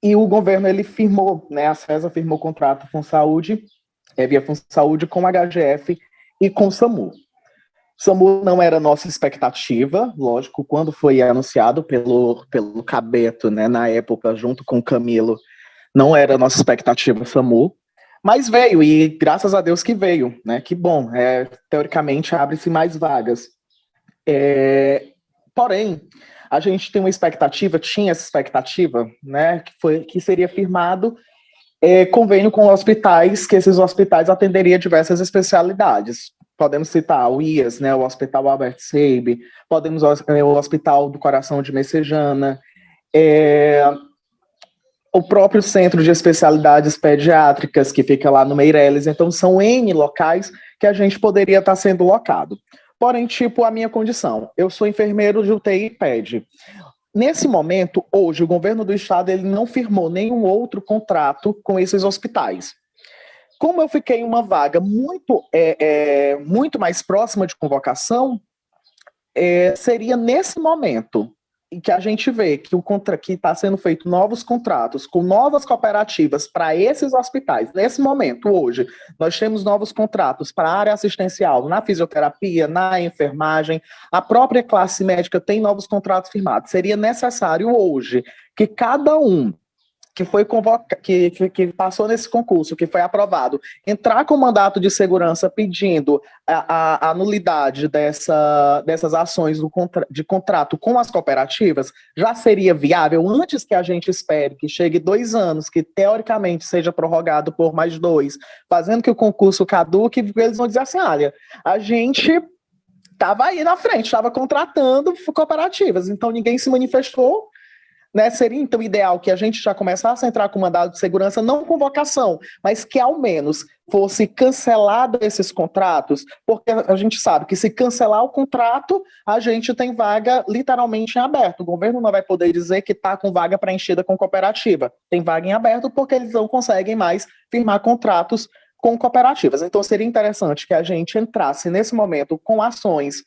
E o governo, ele firmou, né, a CESA firmou contrato com saúde, via FunSaúde, com a HGF e com o SAMU. O SAMU não era nossa expectativa, lógico, quando foi anunciado pelo Cabeto, né, na época, junto com o Camilo, não era nossa expectativa o SAMU, mas veio, e graças a Deus que veio, né, que bom, teoricamente abre-se mais vagas. Porém, a gente tem uma expectativa, tinha essa expectativa, né, que seria firmado convênio com hospitais, que esses hospitais atenderiam diversas especialidades. Podemos citar o IAS, né, o Hospital Albert Sabin, podemos o Hospital do Coração de Messejana, o próprio Centro de Especialidades Pediátricas, que fica lá no Meireles. Então, são N locais que a gente poderia estar sendo locado. Porém, a minha condição, eu sou enfermeiro de UTI PED. Nesse momento, hoje, o governo do estado ele não firmou nenhum outro contrato com esses hospitais. Como eu fiquei em uma vaga muito mais próxima de convocação, seria nesse momento em que a gente vê que está sendo feito novos contratos com novas cooperativas para esses hospitais. Nesse momento, hoje, nós temos novos contratos para a área assistencial, na fisioterapia, na enfermagem, a própria classe médica tem novos contratos firmados. Seria necessário hoje que cada um que foi que passou nesse concurso, que foi aprovado, entrar com mandato de segurança pedindo a nulidade dessas ações de contrato com as cooperativas, já seria viável antes que a gente espere que chegue 2 anos, que teoricamente seja prorrogado por mais 2, fazendo que o concurso caduque, eles vão dizer assim, olha, a gente estava aí na frente, estava contratando cooperativas, então ninguém se manifestou, né? Seria, então, ideal que a gente já começasse a entrar com mandado de segurança, não convocação, mas que, ao menos, fosse cancelado esses contratos, porque a gente sabe que se cancelar o contrato, a gente tem vaga literalmente em aberto. O governo não vai poder dizer que está com vaga preenchida com cooperativa. Tem vaga em aberto porque eles não conseguem mais firmar contratos com cooperativas. Então, seria interessante que a gente entrasse, nesse momento, com ações,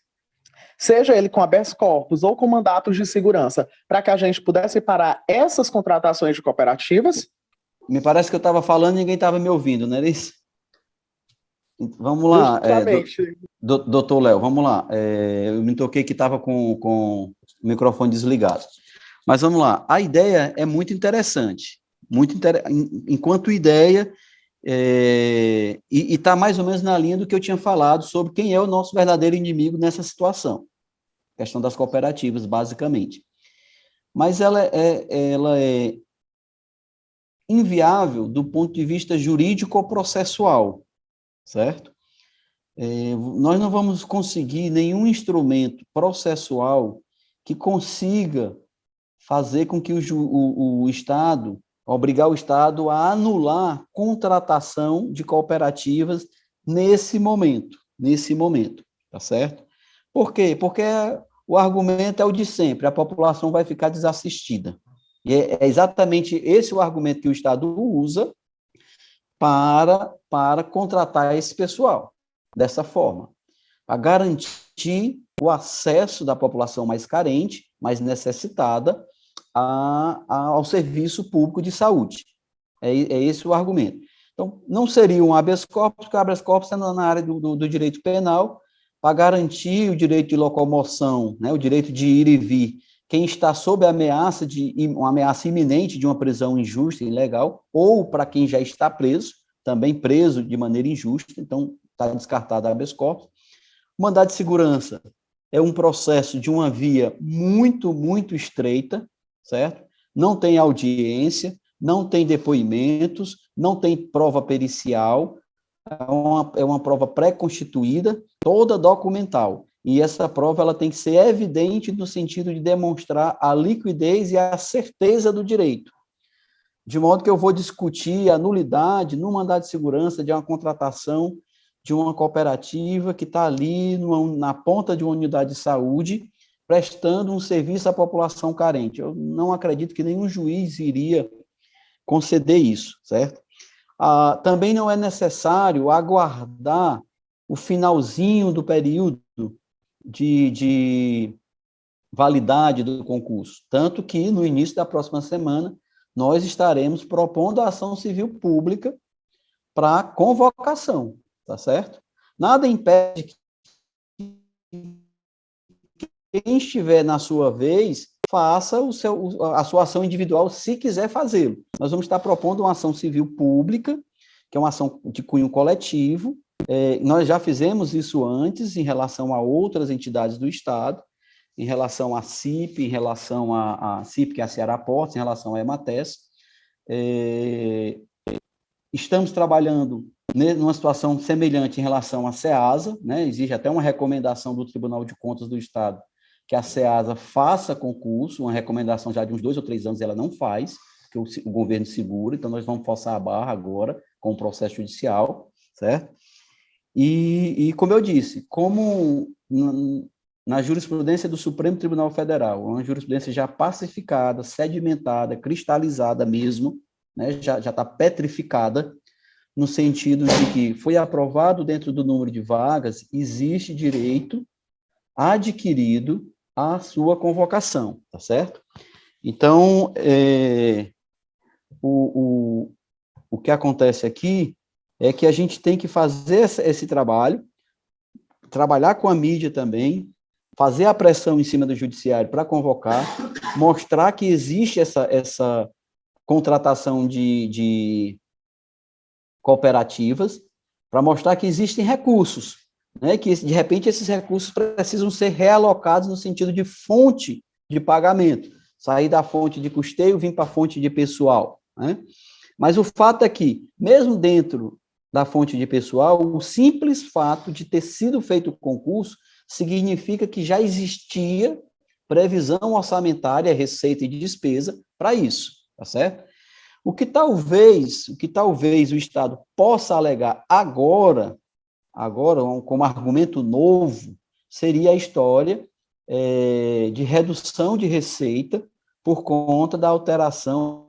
seja ele com habeas corpus ou com mandatos de segurança, para que a gente pudesse parar essas contratações de cooperativas. Me parece que eu estava falando e ninguém estava me ouvindo, não é isso? Vamos lá, doutor Léo, vamos lá. Eu me toquei que estava com o microfone desligado. Mas vamos lá, a ideia é muito interessante, enquanto ideia, e está mais ou menos na linha do que eu tinha falado sobre quem é o nosso verdadeiro inimigo nessa situação, questão das cooperativas, basicamente. Mas ela é inviável do ponto de vista jurídico-processual, certo? Nós não vamos conseguir nenhum instrumento processual que consiga fazer com que o Estado, obrigar o Estado a anular contratação de cooperativas nesse momento, tá certo? Por quê? Porque o argumento é o de sempre, a população vai ficar desassistida. E é exatamente esse o argumento que o Estado usa para contratar esse pessoal, dessa forma, para garantir o acesso da população mais carente, mais necessitada, ao serviço público de saúde. É esse o argumento. Então, não seria um habeas corpus, porque o habeas corpus é na área do direito penal, para garantir o direito de locomoção, né, o direito de ir e vir. Quem está sob uma ameaça iminente de uma prisão injusta e ilegal, ou para quem já está preso, também preso de maneira injusta, então está descartado habeas corpus. O mandado de segurança é um processo de uma via muito, muito estreita, certo? Não tem audiência, não tem depoimentos, não tem prova pericial, é uma prova pré-constituída, toda documental. E essa prova ela tem que ser evidente no sentido de demonstrar a liquidez e a certeza do direito. De modo que eu vou discutir a nulidade no mandado de segurança de uma contratação de uma cooperativa que está ali na ponta de uma unidade de saúde, prestando um serviço à população carente. Eu não acredito que nenhum juiz iria conceder isso, certo? Também não é necessário aguardar o finalzinho do período de validade do concurso, tanto que no início da próxima semana nós estaremos propondo a ação civil pública para convocação, tá certo? Nada impede que quem estiver na sua vez faça a sua ação individual, se quiser fazê-lo. Nós vamos estar propondo uma ação civil pública, que é uma ação de cunho coletivo. Nós já fizemos isso antes em relação a outras entidades do Estado. em relação à CIP, em relação à CIP, que é a Ceará Portos, em relação à Emates. Estamos trabalhando numa situação semelhante em relação à SEASA, né? Existe até uma recomendação do Tribunal de Contas do Estado que a SEASA faça concurso, uma recomendação já de uns 2 ou 3 anos ela não faz, porque o governo segura, então nós vamos forçar a barra agora com o processo judicial, certo? E como eu disse, como na jurisprudência do Supremo Tribunal Federal, uma jurisprudência já pacificada, sedimentada, cristalizada mesmo, né, já está petrificada, no sentido de que foi aprovado dentro do número de vagas, existe direito adquirido à sua convocação, tá certo? Então, o que acontece aqui é que a gente tem que fazer esse trabalho, trabalhar com a mídia também, fazer a pressão em cima do judiciário para convocar, mostrar que existe essa contratação de cooperativas, para mostrar que existem recursos, né, que, de repente, esses recursos precisam ser realocados no sentido de fonte de pagamento, sair da fonte de custeio, vir para a fonte de pessoal, né? Mas o fato é que, mesmo dentro da fonte de pessoal, o simples fato de ter sido feito o concurso significa que já existia previsão orçamentária, receita e despesa para isso, tá certo? O que talvez o Estado possa alegar agora, como argumento novo, seria a história de redução de receita por conta da alteração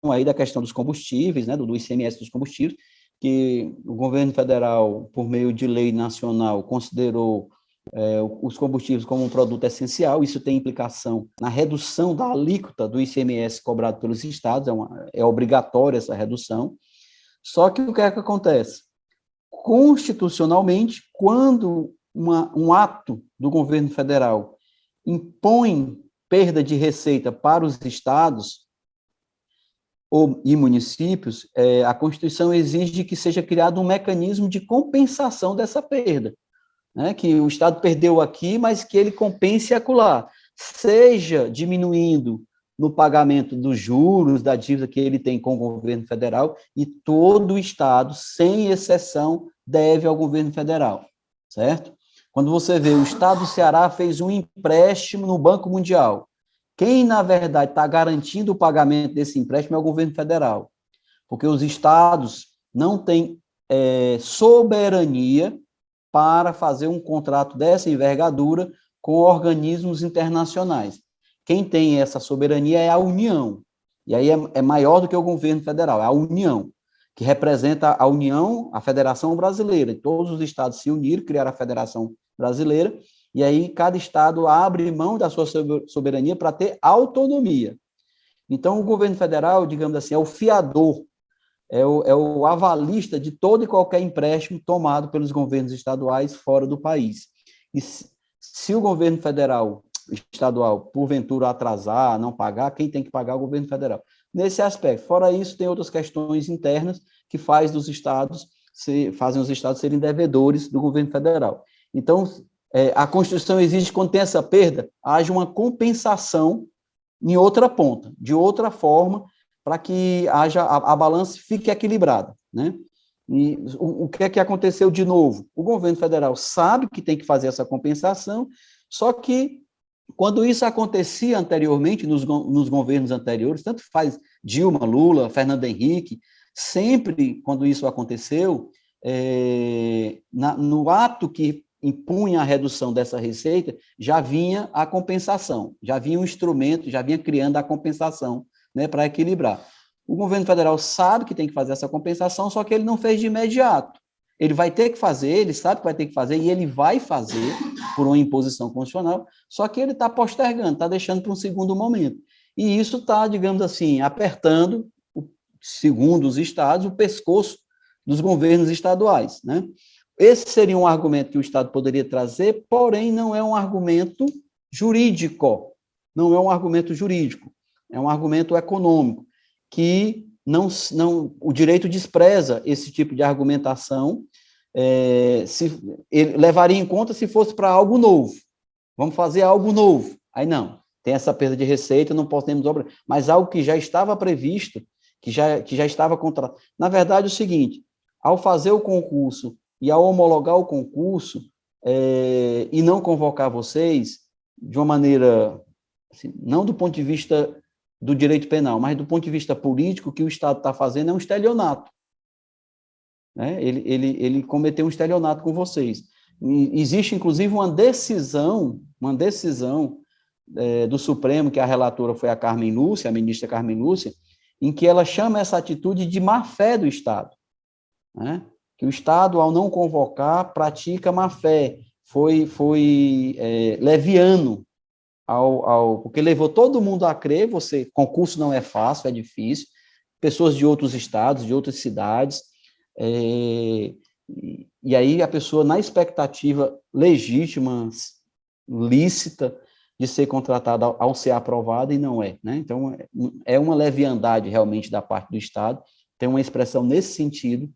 aí da questão dos combustíveis, né, do ICMS dos combustíveis, que o governo federal, por meio de lei nacional, considerou os combustíveis como um produto essencial. Isso tem implicação na redução da alíquota do ICMS cobrado pelos estados, é obrigatória essa redução. Só que o que é que acontece? Constitucionalmente, quando um ato do governo federal impõe perda de receita para os estados e municípios, a Constituição exige que seja criado um mecanismo de compensação dessa perda, né? Que o Estado perdeu aqui, mas que ele compense acolá, seja diminuindo no pagamento dos juros da dívida que ele tem com o governo federal, e todo o Estado, sem exceção, deve ao governo federal, certo? Quando você vê, o Estado do Ceará fez um empréstimo no Banco Mundial. Quem, na verdade, está garantindo o pagamento desse empréstimo é o governo federal, porque os estados não têm soberania para fazer um contrato dessa envergadura com organismos internacionais. Quem tem essa soberania é a União, e aí é maior do que o governo federal, é a União, que representa a União, a Federação Brasileira. Todos os estados se uniram, criaram a Federação Brasileira, e aí cada estado abre mão da sua soberania para ter autonomia. Então, o governo federal, digamos assim, é o fiador, é o avalista de todo e qualquer empréstimo tomado pelos governos estaduais fora do país. E se o governo estadual, porventura atrasar, não pagar, quem tem que pagar é o governo federal. Nesse aspecto. Fora isso, tem outras questões internas que fazem os estados serem devedores do governo federal. Então, a Constituição exige que, quando tem essa perda, haja uma compensação em outra ponta, de outra forma, para que a balança fique equilibrada, né? E o que é que aconteceu de novo? O governo federal sabe que tem que fazer essa compensação, só que, quando isso acontecia anteriormente, nos governos anteriores, tanto faz Dilma, Lula, Fernando Henrique, sempre quando isso aconteceu, no ato que impunha a redução dessa receita, já vinha a compensação, já vinha um instrumento, já vinha criando a compensação, né, para equilibrar. O governo federal sabe que tem que fazer essa compensação, só que ele não fez de imediato. Ele vai ter que fazer, ele sabe que vai ter que fazer, e ele vai fazer por uma imposição constitucional, só que ele está postergando, está deixando para um segundo momento. E isso está, digamos assim, apertando, segundo os estados, o pescoço dos governos estaduais, né? Esse seria um argumento que o Estado poderia trazer, porém não é um argumento jurídico, não é um argumento jurídico, é um argumento econômico, que o direito despreza esse tipo de argumentação, ele levaria em conta se fosse para algo novo, vamos fazer algo novo. Aí não, tem essa perda de receita, não podemos obrar, mas algo que já estava previsto, que já estava contratado. Na verdade, é o seguinte, ao fazer o concurso e ao homologar o concurso, e não convocar vocês, de uma maneira, assim, não do ponto de vista do direito penal, mas do ponto de vista político, o que o Estado está fazendo é um estelionato. Né? Ele cometeu um estelionato com vocês. E existe, inclusive, uma decisão do Supremo, que a relatora foi a Carmen Lúcia, a ministra Carmen Lúcia, em que ela chama essa atitude de má-fé do Estado. Né? Que o Estado, ao não convocar, pratica má-fé, foi leviano, porque levou todo mundo a crer, concurso não é fácil, é difícil, pessoas de outros estados, de outras cidades, e aí a pessoa, na expectativa legítima, lícita, de ser contratada ao ser aprovada, e não é. Né? Então, é uma leviandade, realmente, da parte do Estado, tem uma expressão nesse sentido,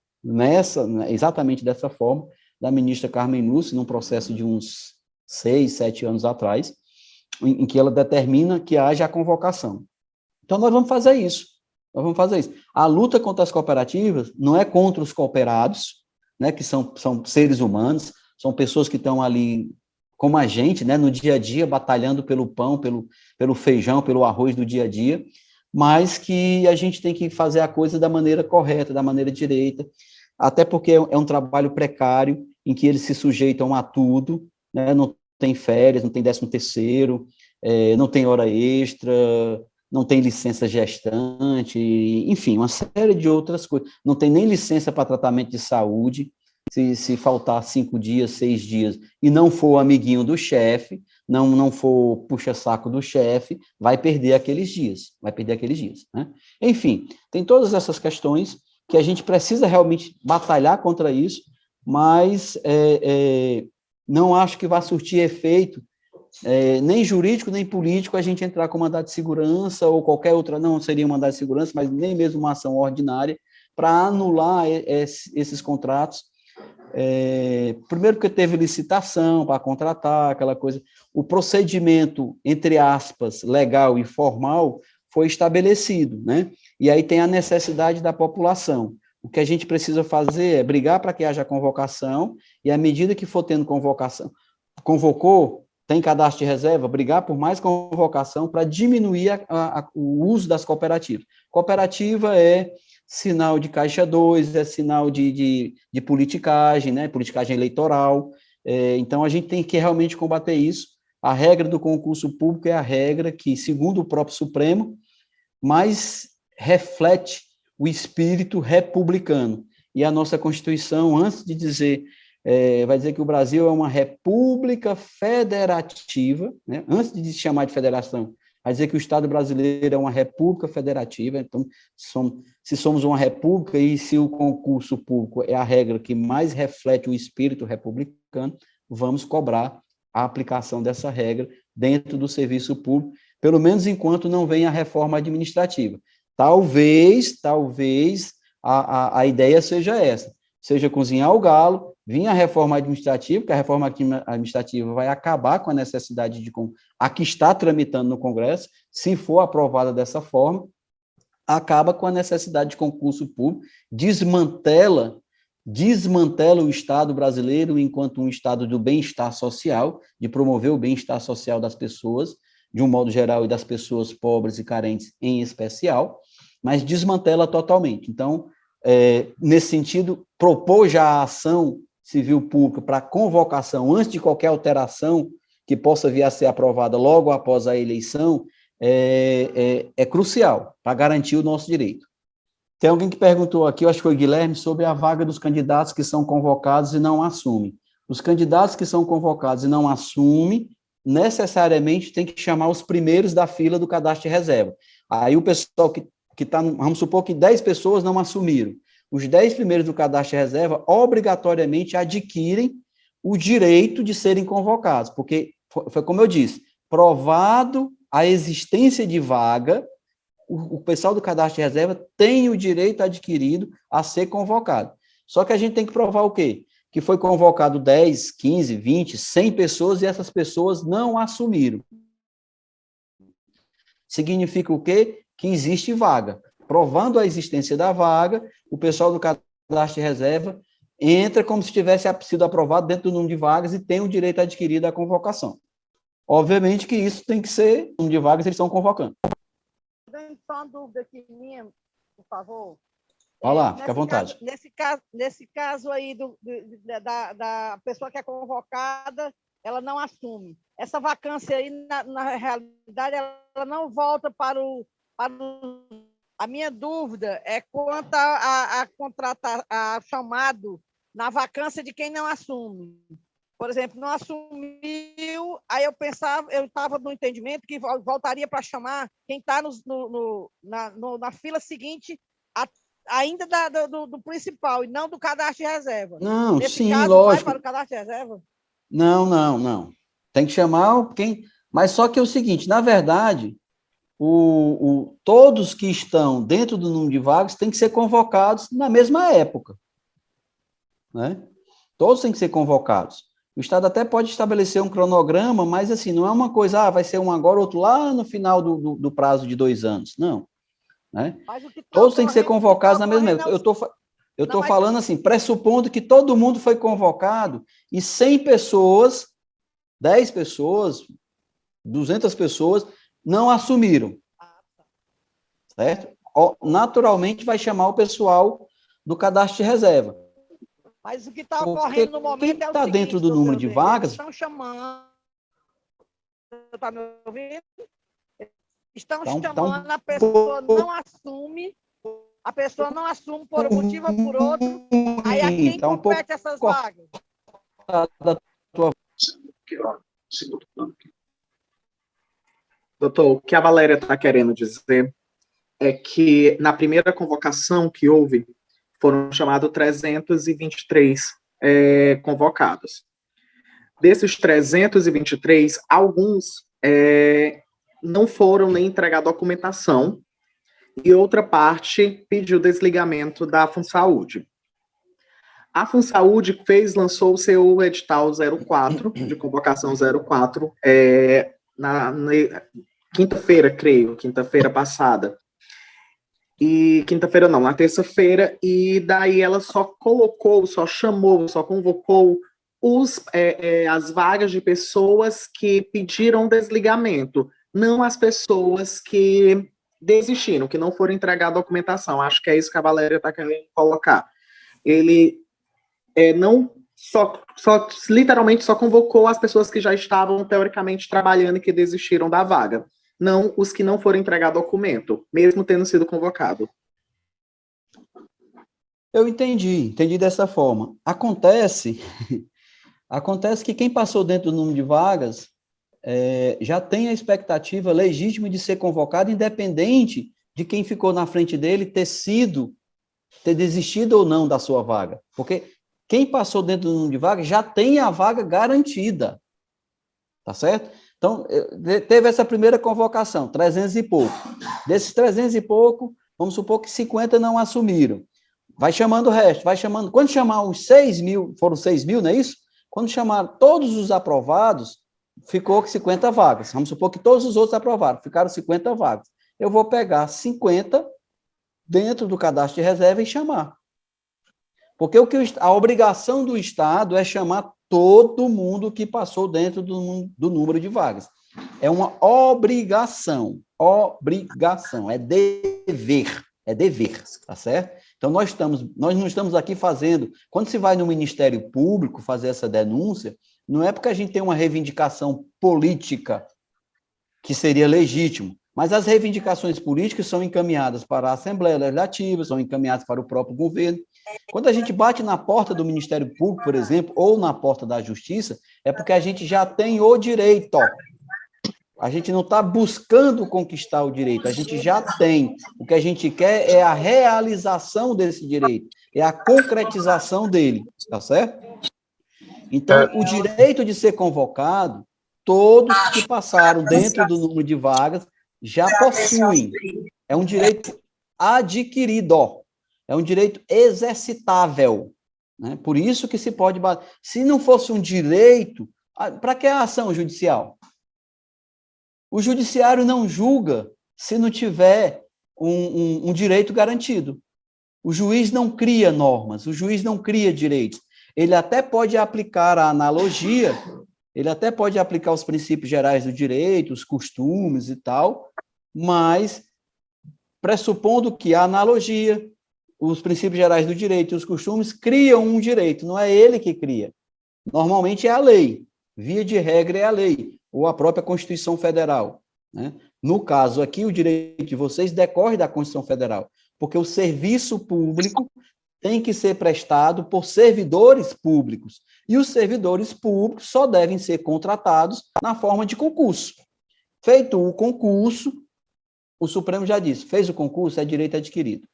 exatamente dessa forma, da ministra Carmen Lúcia, num processo de uns 6, 7 anos atrás, em que ela determina que haja a convocação. Então, nós vamos fazer isso. A luta contra as cooperativas não é contra os cooperados, né, que são seres humanos, são pessoas que estão ali, como a gente, né, no dia a dia, batalhando pelo pão, pelo feijão, pelo arroz do dia a dia, mas que a gente tem que fazer a coisa da maneira correta, da maneira direita, até porque é um trabalho precário, em que eles se sujeitam a tudo, né, não tem férias, não tem 13º, não tem hora extra, não tem licença gestante, enfim, uma série de outras coisas. Não tem nem licença para tratamento de saúde, se faltar 5 dias, 6 dias, e não for amiguinho do chefe, não for puxa-saco do chefe, vai perder aqueles dias. Né? Enfim, tem todas essas questões que a gente precisa realmente batalhar contra isso, mas não acho que vai surtir efeito, nem jurídico, nem político, a gente entrar com mandado de segurança ou qualquer outra, não seria um mandado de segurança, mas nem mesmo uma ação ordinária, para anular esses contratos. Primeiro porque teve licitação para contratar, aquela coisa. O procedimento, entre aspas, legal e formal, foi estabelecido, né? E aí tem a necessidade da população. O que a gente precisa fazer é brigar para que haja convocação, e à medida que for tendo convocação, convocou, tem cadastro de reserva, brigar por mais convocação para diminuir o uso das cooperativas. Cooperativa é sinal de caixa 2, é sinal de politicagem, né? Politicagem eleitoral. Então, a gente tem que realmente combater isso. A regra do concurso público é a regra que, segundo o próprio Supremo, mais reflete o espírito republicano. E a nossa Constituição, antes de dizer, vai dizer que o Brasil é uma república federativa, né? Antes de se chamar de federação, vai dizer que o Estado brasileiro é uma república federativa. Então, se somos uma república e se o concurso público é a regra que mais reflete o espírito republicano, vamos cobrar a aplicação dessa regra dentro do serviço público, pelo menos enquanto não vem a reforma administrativa. Talvez a ideia seja essa, seja cozinhar o galo, vir a reforma administrativa, que a reforma administrativa vai acabar com a necessidade a que está tramitando no Congresso, se for aprovada dessa forma, acaba com a necessidade de concurso público, desmantela o Estado brasileiro enquanto um Estado do bem-estar social, de promover o bem-estar social das pessoas, de um modo geral, e das pessoas pobres e carentes em especial, mas desmantela totalmente. Então, nesse sentido, propor já a ação civil pública para convocação, antes de qualquer alteração que possa vir a ser aprovada logo após a eleição, é crucial para garantir o nosso direito. Tem alguém que perguntou aqui, eu acho que foi o Guilherme, sobre a vaga dos candidatos que são convocados e não assumem. Os candidatos que são convocados e não assumem, necessariamente tem que chamar os primeiros da fila do cadastro de reserva. Aí o pessoal que está, vamos supor que 10 pessoas não assumiram. Os 10 primeiros do cadastro de reserva obrigatoriamente adquirem o direito de serem convocados, porque foi como eu disse, provado a existência de vaga, o pessoal do cadastro de reserva tem o direito adquirido a ser convocado. Só que a gente tem que provar o quê? que foi convocado 10, 15, 20, 100 pessoas e essas pessoas não assumiram. Significa o quê? Que existe vaga. Provando a existência da vaga, o pessoal do cadastro de reserva entra como se tivesse sido aprovado dentro do número de vagas e tem o direito adquirido à convocação. Obviamente que isso tem que ser, o número de vagas eles estão convocando. Só uma dúvida aqui minha, por favor. Vai lá, fica à vontade. Nesse caso aí da pessoa que é convocada, ela não assume. Essa vacância aí, na realidade, ela não volta para o... A minha dúvida é quanto a contratar, a chamado na vacância de quem não assume. Por exemplo, não assumiu, aí eu estava no entendimento que voltaria para chamar quem está na fila seguinte, ainda do principal, e não do cadastro de reserva. Não, Nesse sim, caso, lógico. vai para o cadastro de reserva? Não. Tem que chamar quem... Mas só que é o seguinte, na verdade, todos que estão dentro do número de vagas têm que ser convocados na mesma época. Né? Todos têm que ser convocados. O Estado até pode estabelecer um cronograma, mas assim, não é uma coisa, vai ser um agora, outro lá no final do prazo de 2 anos. Não. Né? Todos têm que ser convocados na mesma época. Eu estou falando assim, pressupondo que todo mundo foi convocado e 100 pessoas, 10 pessoas, 200 pessoas não assumiram. Certo? Naturalmente vai chamar o pessoal do cadastro de reserva. Mas o que está ocorrendo no momento quem é o está seguinte, dentro do número de vagas... Estão chamando... Está me ouvindo? Estão chamando, a pessoa não assume, por um motivo ou por outro, aí a quem compete essas vagas? Doutor, o que a Valéria está querendo dizer é que na primeira convocação que houve, foram chamados 323 convocados. Desses 323, alguns não foram nem entregar documentação e outra parte pediu desligamento da FunSaúde. A FunSaúde lançou o seu edital 04, de convocação 04, na quinta-feira, creio, quinta-feira passada. E quinta-feira não, na terça-feira, e daí ela só convocou as vagas de pessoas que pediram desligamento, não as pessoas que desistiram, que não foram entregar a documentação. Acho que é isso que a Valéria está querendo colocar. Ele literalmente só convocou as pessoas que já estavam teoricamente trabalhando e que desistiram da vaga, não os que não foram entregar documento, mesmo tendo sido convocado. Eu entendi dessa forma. Acontece que quem passou dentro do número de vagas já tem a expectativa legítima de ser convocado, independente de quem ficou na frente dele ter desistido ou não da sua vaga. Porque quem passou dentro do número de vagas já tem a vaga garantida. Tá certo? Então, teve essa primeira convocação, 300 e pouco. Desses 300 e pouco, vamos supor que 50 não assumiram. Vai chamando o resto, vai chamando. Quando chamar os 6 mil, foram 6 mil, não é isso? Quando chamar todos os aprovados, ficou com 50 vagas. Vamos supor que todos os outros aprovaram, ficaram 50 vagas. Eu vou pegar 50 dentro do cadastro de reserva e chamar. Porque a obrigação do Estado é chamar todo mundo que passou dentro do número de vagas. É uma obrigação, é dever, tá certo? Então, nós não estamos aqui fazendo... Quando se vai no Ministério Público fazer essa denúncia, não é porque a gente tem uma reivindicação política que seria legítimo, mas as reivindicações políticas são encaminhadas para a Assembleia Legislativa, são encaminhadas para o próprio governo. Quando a gente bate na porta do Ministério Público, por exemplo, ou na porta da Justiça, é porque a gente já tem o direito. A gente não está buscando conquistar o direito, a gente já tem. O que a gente quer é a realização desse direito, é a concretização dele, tá certo? Então, o direito de ser convocado, todos que passaram dentro do número de vagas já possuem. É um direito adquirido, é um direito exercitável. né? Por isso que se pode... Se não fosse um direito, para que a ação judicial? O judiciário não julga se não tiver um direito garantido. O juiz não cria normas, o juiz não cria direitos. Ele até pode aplicar a analogia, ele até pode aplicar os princípios gerais do direito, os costumes e tal, mas pressupondo que a analogia, os princípios gerais do direito e os costumes criam um direito, não é ele que cria. Normalmente é a lei, via de regra é a lei, ou a própria Constituição Federal, né? No caso aqui, o direito de vocês decorre da Constituição Federal, porque o serviço público tem que ser prestado por servidores públicos, e os servidores públicos só devem ser contratados na forma de concurso. Feito o concurso, o Supremo já disse, fez o concurso, é direito adquirido.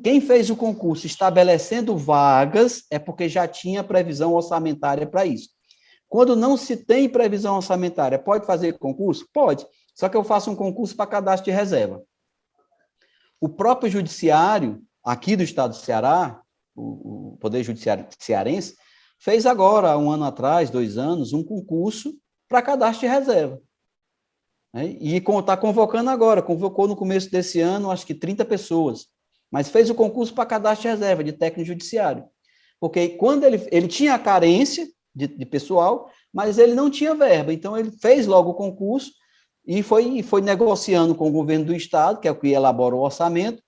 Quem fez o concurso estabelecendo vagas é porque já tinha previsão orçamentária para isso. Quando não se tem previsão orçamentária, pode fazer concurso? Pode, só que eu faço um concurso para cadastro de reserva. O próprio judiciário, aqui do estado do Ceará, o Poder Judiciário cearense, fez agora, 1 ano atrás, 2 anos, um concurso para cadastro de reserva. E está convocando agora, convocou no começo desse ano, acho que 30 pessoas, mas fez o concurso para cadastro de reserva, de técnico judiciário. Porque quando ele tinha a carência de pessoal, mas ele não tinha verba, então ele fez logo o concurso e foi negociando com o governo do estado, que é o que elabora o orçamento,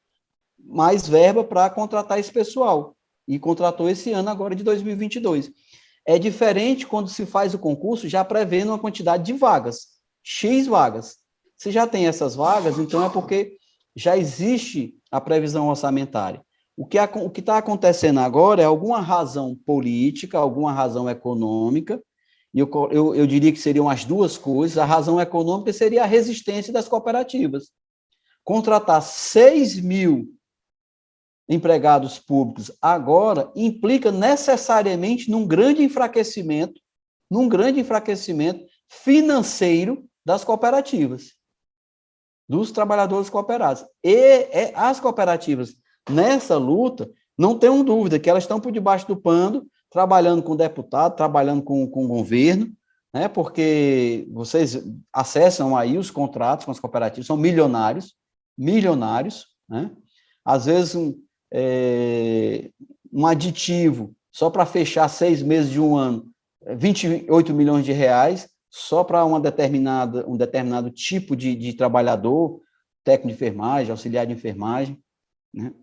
mais verba para contratar esse pessoal. E contratou esse ano agora de 2022. É diferente quando se faz o concurso já prevendo uma quantidade de vagas, X vagas. Se já tem essas vagas, então é porque já existe a previsão orçamentária. O que está acontecendo agora é alguma razão política, alguma razão econômica, e eu diria que seriam as duas coisas. A razão econômica seria a resistência das cooperativas. Contratar 6.000 empregados públicos agora implica necessariamente num grande enfraquecimento financeiro das cooperativas, dos trabalhadores cooperados. E as cooperativas, nessa luta, não tenham dúvida que elas estão por debaixo do pano, trabalhando com deputado, trabalhando com o governo, né, porque vocês acessam aí os contratos com as cooperativas, são milionários, né? Às vezes um aditivo, só para fechar 6 meses de um ano, 28 milhões de reais, só para um determinado tipo de trabalhador, técnico de enfermagem, auxiliar de enfermagem, né?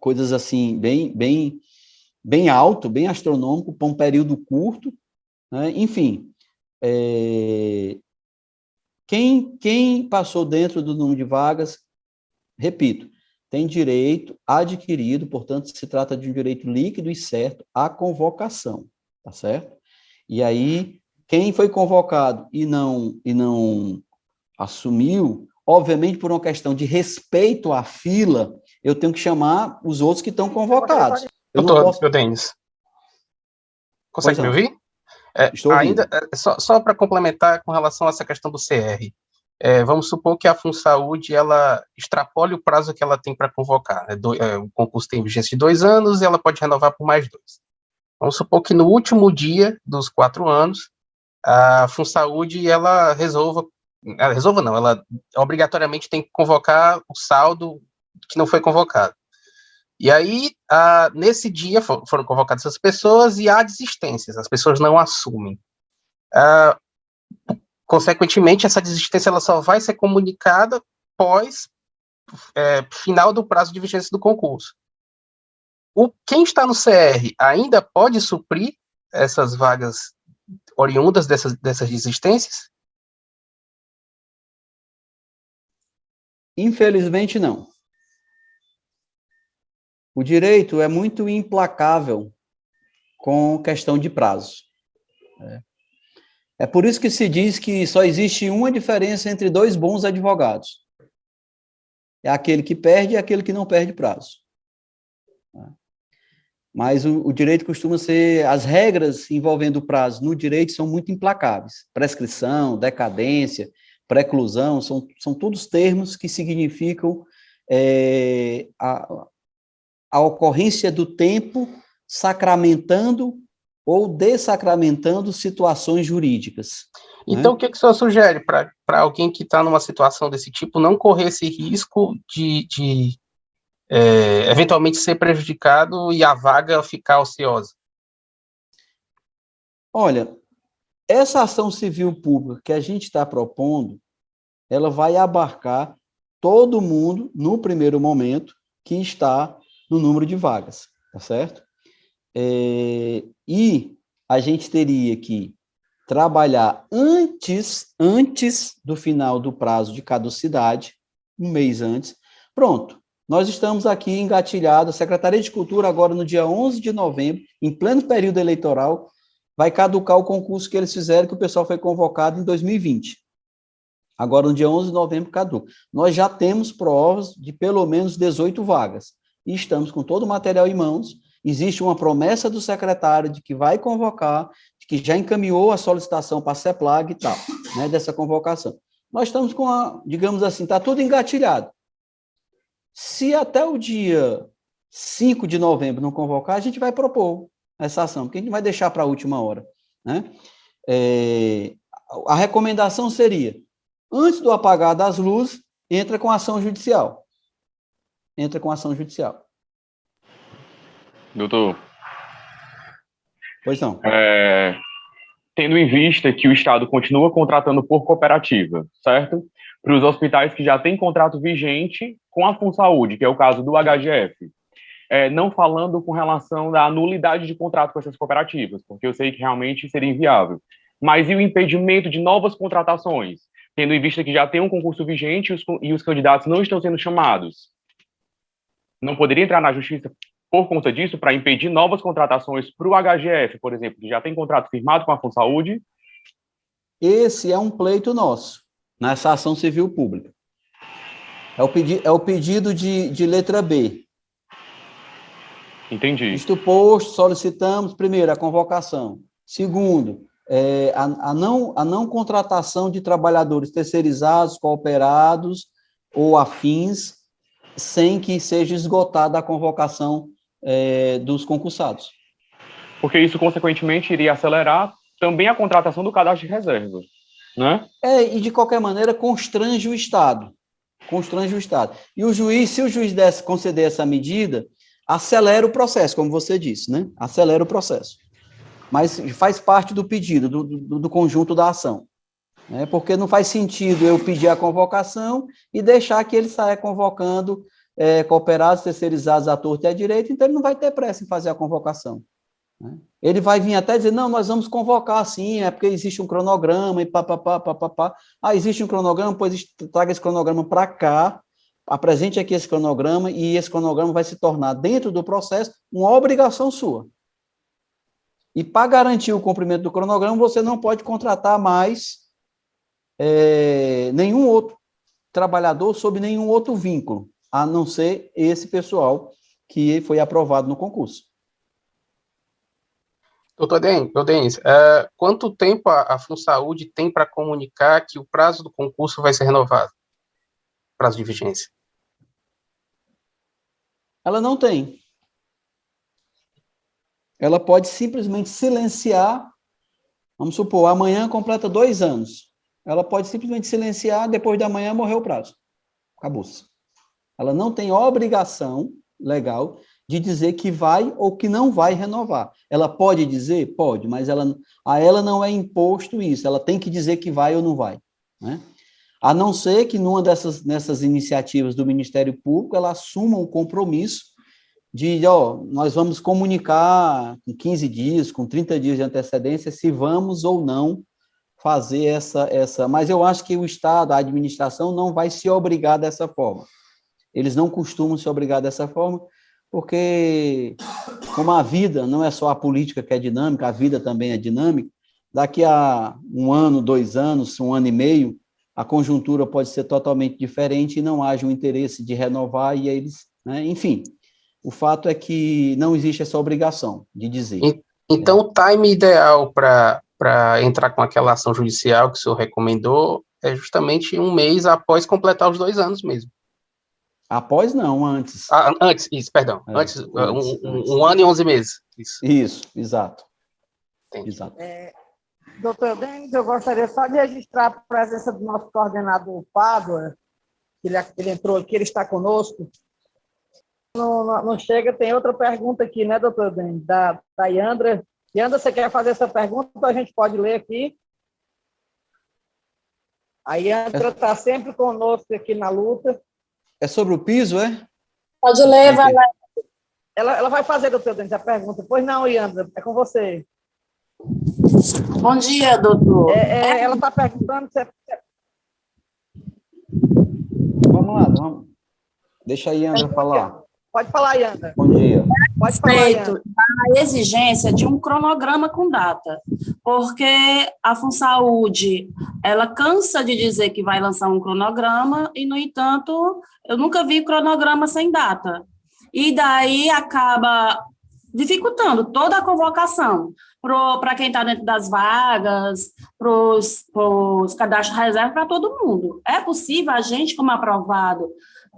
Coisas assim, bem alto, bem astronômico, para um período curto, né? Enfim, quem passou dentro do número de vagas, repito, tem direito adquirido, portanto, se trata de um direito líquido e certo à convocação, tá certo? E aí, quem foi convocado e não assumiu, obviamente, por uma questão de respeito à fila, eu tenho que chamar os outros que estão convocados. Doutor Denis, consegue me ouvir? Estou ouvindo. Só para complementar com relação a essa questão do CR, vamos supor que a FunSaúde ela extrapole o prazo que ela tem para convocar. O concurso tem vigência de 2 anos e ela pode renovar por mais 2. Vamos supor que no último dia dos 4 anos, a FunSaúde ela ela obrigatoriamente tem que convocar o saldo que não foi convocado. E aí, nesse dia, foram convocadas essas pessoas e há desistências, as pessoas não assumem. Consequentemente, essa desistência ela só vai ser comunicada pós final do prazo de vigência do concurso. Quem está no CR ainda pode suprir essas vagas oriundas dessas desistências? Infelizmente, não. O direito é muito implacável com questão de prazo. É por isso que se diz que só existe uma diferença entre 2 bons advogados. É aquele que perde e aquele que não perde prazo. Mas o direito costuma ser... As regras envolvendo o prazo no direito são muito implacáveis. Prescrição, decadência, preclusão, são todos termos que significam a ocorrência do tempo sacramentando ou dessacramentando situações jurídicas. Então, o que o senhor sugere para alguém que está numa situação desse tipo não correr esse risco de eventualmente ser prejudicado e a vaga ficar ociosa? Olha, essa ação civil pública que a gente está propondo, ela vai abarcar todo mundo, no primeiro momento, que está no número de vagas, tá certo? E a gente teria que trabalhar antes do final do prazo de caducidade, um mês antes. Pronto, nós estamos aqui engatilhados, a Secretaria de Cultura agora no dia 11 de novembro, em pleno período eleitoral, vai caducar o concurso que eles fizeram, que o pessoal foi convocado em 2020. Agora, no dia 11 de novembro, caduca. Nós já temos provas de pelo menos 18 vagas, e estamos com todo o material em mãos. Existe uma promessa do secretário de que vai convocar, de que já encaminhou a solicitação para a CEPLAG e tal, né, dessa convocação. Nós estamos com digamos assim, está tudo engatilhado. Se até o dia 5 de novembro não convocar, a gente vai propor essa ação, porque a gente vai deixar para a última hora, né? A recomendação seria, antes do apagar das luzes, entra com ação judicial. Entra com ação judicial. Doutor, Pois não. Tendo em vista que o Estado continua contratando por cooperativa, certo? Para os hospitais que já têm contrato vigente com a FunSaúde, que é o caso do HGF. Não falando com relação da nulidade de contrato com essas cooperativas, porque eu sei que realmente seria inviável. Mas e o impedimento de novas contratações, tendo em vista que já tem um concurso vigente e os candidatos não estão sendo chamados? Não poderia entrar na justiça por conta disso, para impedir novas contratações para o HGF, por exemplo, que já tem contrato firmado com a FunSaúde? Esse é um pleito nosso, nessa ação civil pública. É o pedido de letra B. Entendi. Isto posto, solicitamos, primeiro, a convocação. Segundo, a não contratação de trabalhadores terceirizados, cooperados ou afins, sem que seja esgotada a convocação dos concursados. Porque isso, consequentemente, iria acelerar também a contratação do cadastro de reserva, né? E, de qualquer maneira, constrange o Estado. Constrange o Estado. E o juiz, se o juiz conceder essa medida, acelera o processo, como você disse, né? Acelera o processo. Mas faz parte do pedido, do conjunto da ação. Né? Porque não faz sentido eu pedir a convocação e deixar que ele saia convocando cooperados, terceirizados à torta e à direita, então ele não vai ter pressa em fazer a convocação. Né? Ele vai vir até dizer, não, nós vamos convocar sim, é porque existe um cronograma e papapá. Existe um cronograma, pois traga esse cronograma para cá, apresente aqui esse cronograma, e esse cronograma vai se tornar, dentro do processo, uma obrigação sua. E para garantir o cumprimento do cronograma, você não pode contratar mais nenhum outro trabalhador sob nenhum outro vínculo, a não ser esse pessoal que foi aprovado no concurso. Doutor Denis, quanto tempo a FunSaúde tem para comunicar que o prazo do concurso vai ser renovado? Prazo de vigência. Ela não tem. Ela pode simplesmente silenciar, vamos supor, amanhã completa 2 anos. Ela pode simplesmente silenciar, depois da manhã morreu o prazo. Acabou-se. Ela não tem obrigação legal de dizer que vai ou que não vai renovar. Ela pode dizer? Pode, mas a ela não é imposto isso. Ela tem que dizer que vai ou não vai. Né? A não ser que nessas iniciativas do Ministério Público, ela assuma o compromisso de, nós vamos comunicar com 15 dias, com 30 dias de antecedência, se vamos ou não fazer essa... Mas eu acho que o Estado, a administração, não vai se obrigar dessa forma. Eles não costumam se obrigar dessa forma, porque, como a vida não é só a política que é dinâmica, a vida também é dinâmica, daqui a 1 ano, 2 anos, 1 ano e meio, a conjuntura pode ser totalmente diferente e não haja um interesse de renovar, e eles... Né? Enfim, o fato é que não existe essa obrigação de dizer. Então, o time ideal para entrar com aquela ação judicial que o senhor recomendou é justamente 1 mês após completar os 2 anos mesmo. Após não, antes. Antes, isso, perdão. Antes, um ano e 11 meses. Isso, exato. Entendi. Exato. Doutor Denis, eu gostaria só de registrar a presença do nosso coordenador Pádua, ele entrou aqui, ele está conosco. Não chega, tem outra pergunta aqui, né, doutor Denis, da Yandra. Yandra, você quer fazer essa pergunta? A gente pode ler aqui. A Yandra está sempre conosco aqui na luta. É sobre o piso, é? Pode ler, vai lá. Ela vai fazer, doutor Denis, a pergunta. Pois não, Yandra, é com você. Bom dia, doutor. Ela está perguntando se Vamos lá. Deixa a Yandra falar. Pode falar, Yandra. Bom dia. Pode falar, Yandra. A exigência de um cronograma com data, porque a FunSaúde, ela cansa de dizer que vai lançar um cronograma e, no entanto, eu nunca vi cronograma sem data. E daí acaba dificultando toda a convocação para quem está dentro das vagas, para os cadastros de reserva, para todo mundo. É possível a gente, como aprovado,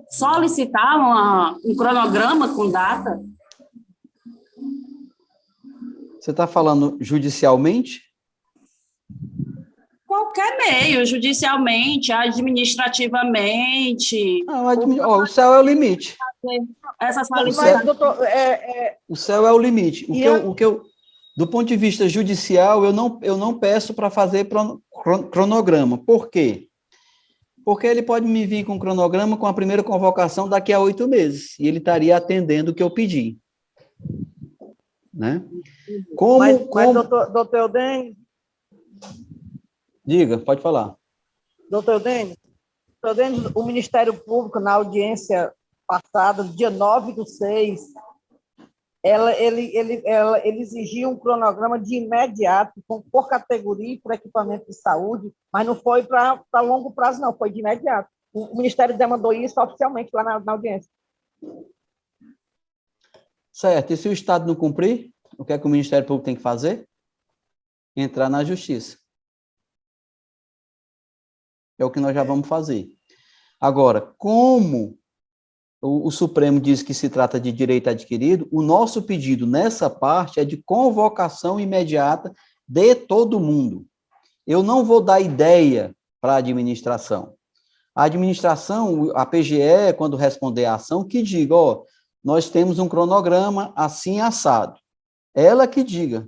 solicitar um cronograma com data? Você está falando judicialmente? Qualquer meio, judicialmente, administrativamente. Não, o céu é o limite. Essa Mas, doutor, O céu é o limite. Do ponto de vista judicial, eu não peço para fazer cronograma. Por quê? Porque ele pode me vir com cronograma com a primeira convocação daqui a 8 meses, e ele estaria atendendo o que eu pedi. Né? Mas doutor Denis... Diga, pode falar. Doutor Denis, o Ministério Público, na audiência passada, dia 9/6, ele exigiu um cronograma de imediato, por categoria e por equipamento de saúde, mas não foi para longo prazo, não, foi de imediato. O Ministério demandou isso oficialmente lá na audiência. Certo, e se o Estado não cumprir, o que é que o Ministério Público tem que fazer? Entrar na Justiça. É o que nós já vamos fazer. Agora, como o Supremo diz que se trata de direito adquirido, o nosso pedido nessa parte é de convocação imediata de todo mundo. Eu não vou dar ideia para a administração. A administração, a PGE, quando responder à ação, que diga, nós temos um cronograma assim assado. Ela que diga,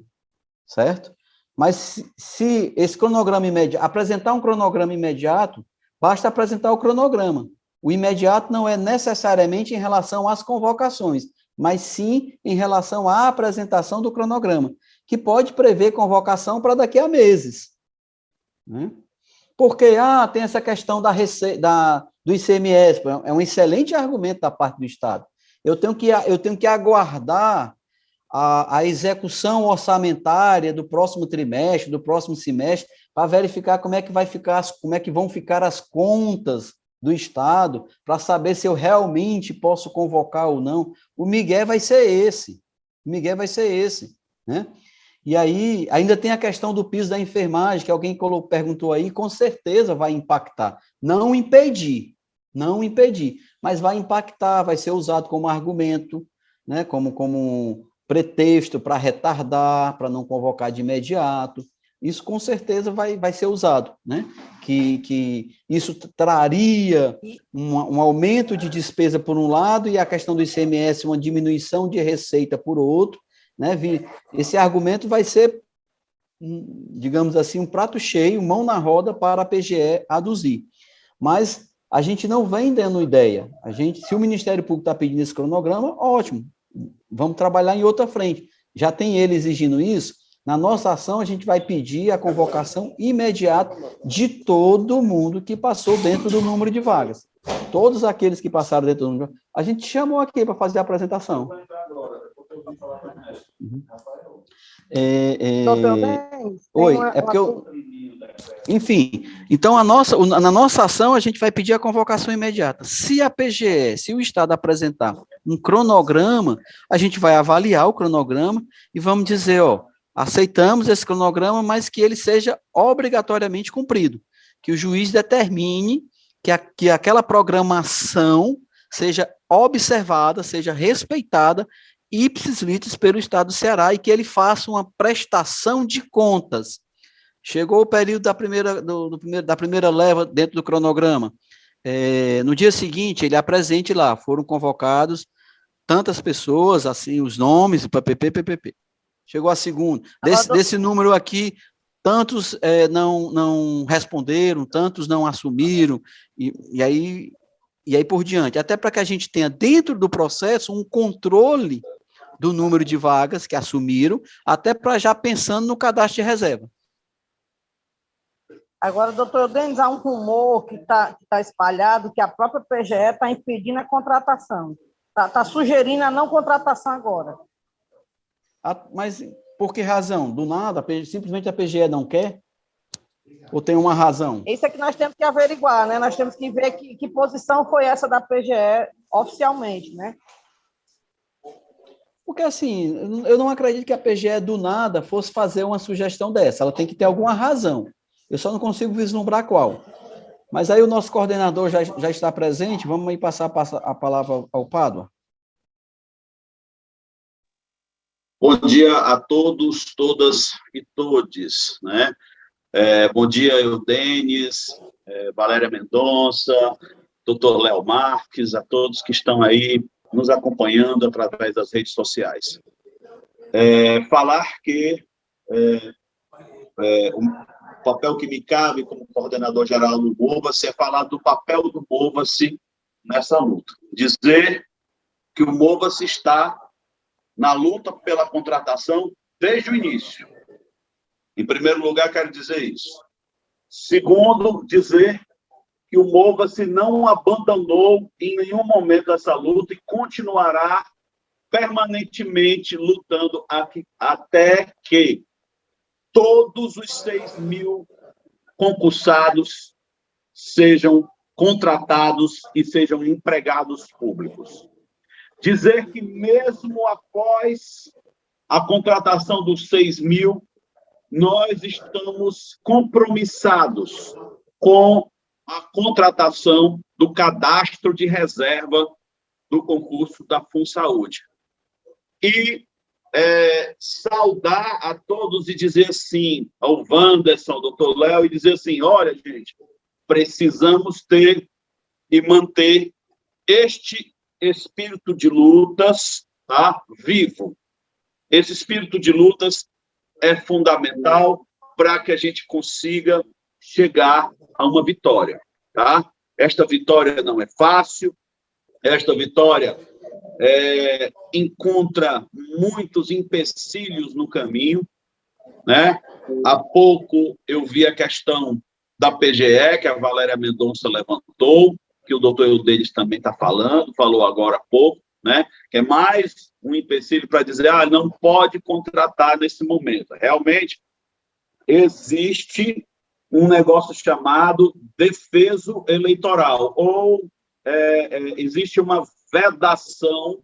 certo? Mas se esse cronograma imediato, apresentar um cronograma imediato, basta apresentar o cronograma. O imediato não é necessariamente em relação às convocações, mas sim em relação à apresentação do cronograma, que pode prever convocação para daqui a meses. Né? Porque tem essa questão do ICMS, é um excelente argumento da parte do Estado. Eu tenho que aguardar a execução orçamentária do próximo trimestre, do próximo semestre, para verificar como é que vão ficar as contas do Estado, para saber se eu realmente posso convocar ou não. O migué vai ser esse. Né? E aí, ainda tem a questão do piso da enfermagem, que alguém perguntou aí, com certeza vai impactar. Não impedir, mas vai impactar, vai ser usado como argumento, né? como pretexto para retardar, para não convocar de imediato. Isso com certeza vai ser usado, né? Que isso traria um aumento de despesa por um lado e a questão do ICMS, uma diminuição de receita por outro, né? Esse argumento vai ser, digamos assim, um prato cheio, mão na roda para a PGE aduzir. Mas a gente não vem dando ideia. Se o Ministério Público está pedindo esse cronograma, ótimo, vamos trabalhar em outra frente. Já tem ele exigindo isso. Na nossa ação, a gente vai pedir a convocação imediata de todo mundo que passou dentro do número de vagas. Todos aqueles que passaram dentro do número de vagas. A gente chamou aqui para fazer a apresentação. Oi, é porque eu... Enfim, então na nossa ação a gente vai pedir a convocação imediata. Se a PGE, se o Estado apresentar um cronograma, a gente vai avaliar o cronograma e vamos dizer, aceitamos esse cronograma, mas que ele seja obrigatoriamente cumprido, que o juiz determine que aquela programação seja observada, seja respeitada, ipsis litis pelo Estado do Ceará, e que ele faça uma prestação de contas. Chegou o período da primeira leva dentro do cronograma. No dia seguinte, ele apresente lá, foram convocados tantas pessoas, assim, os nomes, PPP. Chegou a segunda. Desse número aqui, tantos não responderam, tantos não assumiram, e aí por diante. Até para que a gente tenha, dentro do processo, um controle do número de vagas que assumiram, até para já pensando no cadastro de reserva. Agora, doutor Denis, há um rumor que tá espalhado que a própria PGE está impedindo a contratação. Está sugerindo a não contratação agora. Mas por que razão? Do nada? Simplesmente a PGE não quer? Ou tem uma razão? Isso é que nós temos que averiguar, né? Nós temos que ver que posição foi essa da PGE oficialmente, né? Porque, assim, eu não acredito que a PGE, do nada, fosse fazer uma sugestão dessa. Ela tem que ter alguma razão. Eu só não consigo vislumbrar qual. Mas aí o nosso coordenador já está presente. Vamos aí passar a palavra ao Pádua. Bom dia a todos, todas e todes, né? Bom dia, Denis, Valéria Mendonça, doutor Léo Marques, a todos que estão aí nos acompanhando através das redes sociais. Falar que o papel que me cabe como coordenador-geral do MOVA-se é falar do papel do MOVA-se nessa luta. Dizer que o MOVA-se está na luta pela contratação desde o início. Em primeiro lugar, quero dizer isso. Segundo, dizer que o MOVA-se não abandonou em nenhum momento essa luta e continuará permanentemente lutando até que todos os 6.000 concursados sejam contratados e sejam empregados públicos. Dizer que mesmo após a contratação dos 6.000, nós estamos compromissados com a contratação do cadastro de reserva do concurso da FunSaúde. E saudar a todos e dizer assim, ao Wanderson, ao doutor Léo, e dizer assim, olha, gente, precisamos ter e manter este espírito de lutas, tá, vivo. Esse espírito de lutas é fundamental para que a gente consiga chegar a uma vitória, tá? Esta vitória não é fácil, esta vitória encontra muitos empecilhos no caminho, né? Há pouco eu vi a questão da PGE, que a Valéria Mendonça levantou, que o doutor Eudenis também está falou agora há pouco, né? Que é mais um empecilho para dizer, não pode contratar nesse momento. Realmente, existe um negócio chamado defeso eleitoral, ou existe uma vedação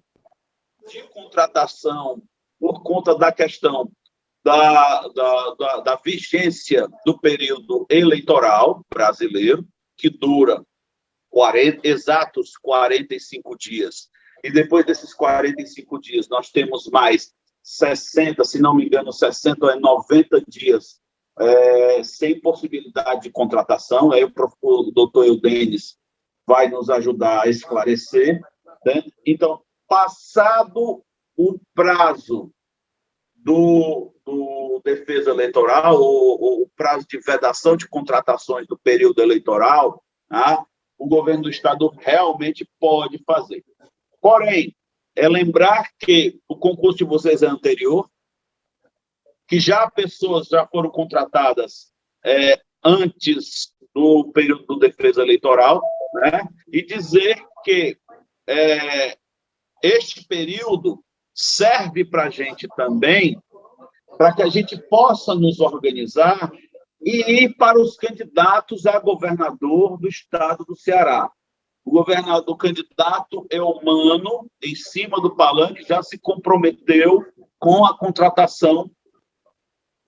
de contratação por conta da questão da vigência do período eleitoral brasileiro, que dura exatos 45 dias. E depois desses 45 dias, nós temos mais 60, se não me engano, 60 ou 90 dias sem possibilidade de contratação. Aí o doutor Eudenis vai nos ajudar a esclarecer, né? Então, passado o prazo do defesa eleitoral, ou o prazo de vedação de contratações do período eleitoral, tá? O governo do Estado realmente pode fazer. Porém, lembrar que o concurso de vocês é anterior, que pessoas já foram contratadas antes do período do defesa eleitoral, né? E dizer que este período serve para a gente também, para que a gente possa nos organizar e ir para os candidatos a governador do Estado do Ceará. O candidato Eumano, em cima do palanque, já se comprometeu com a contratação,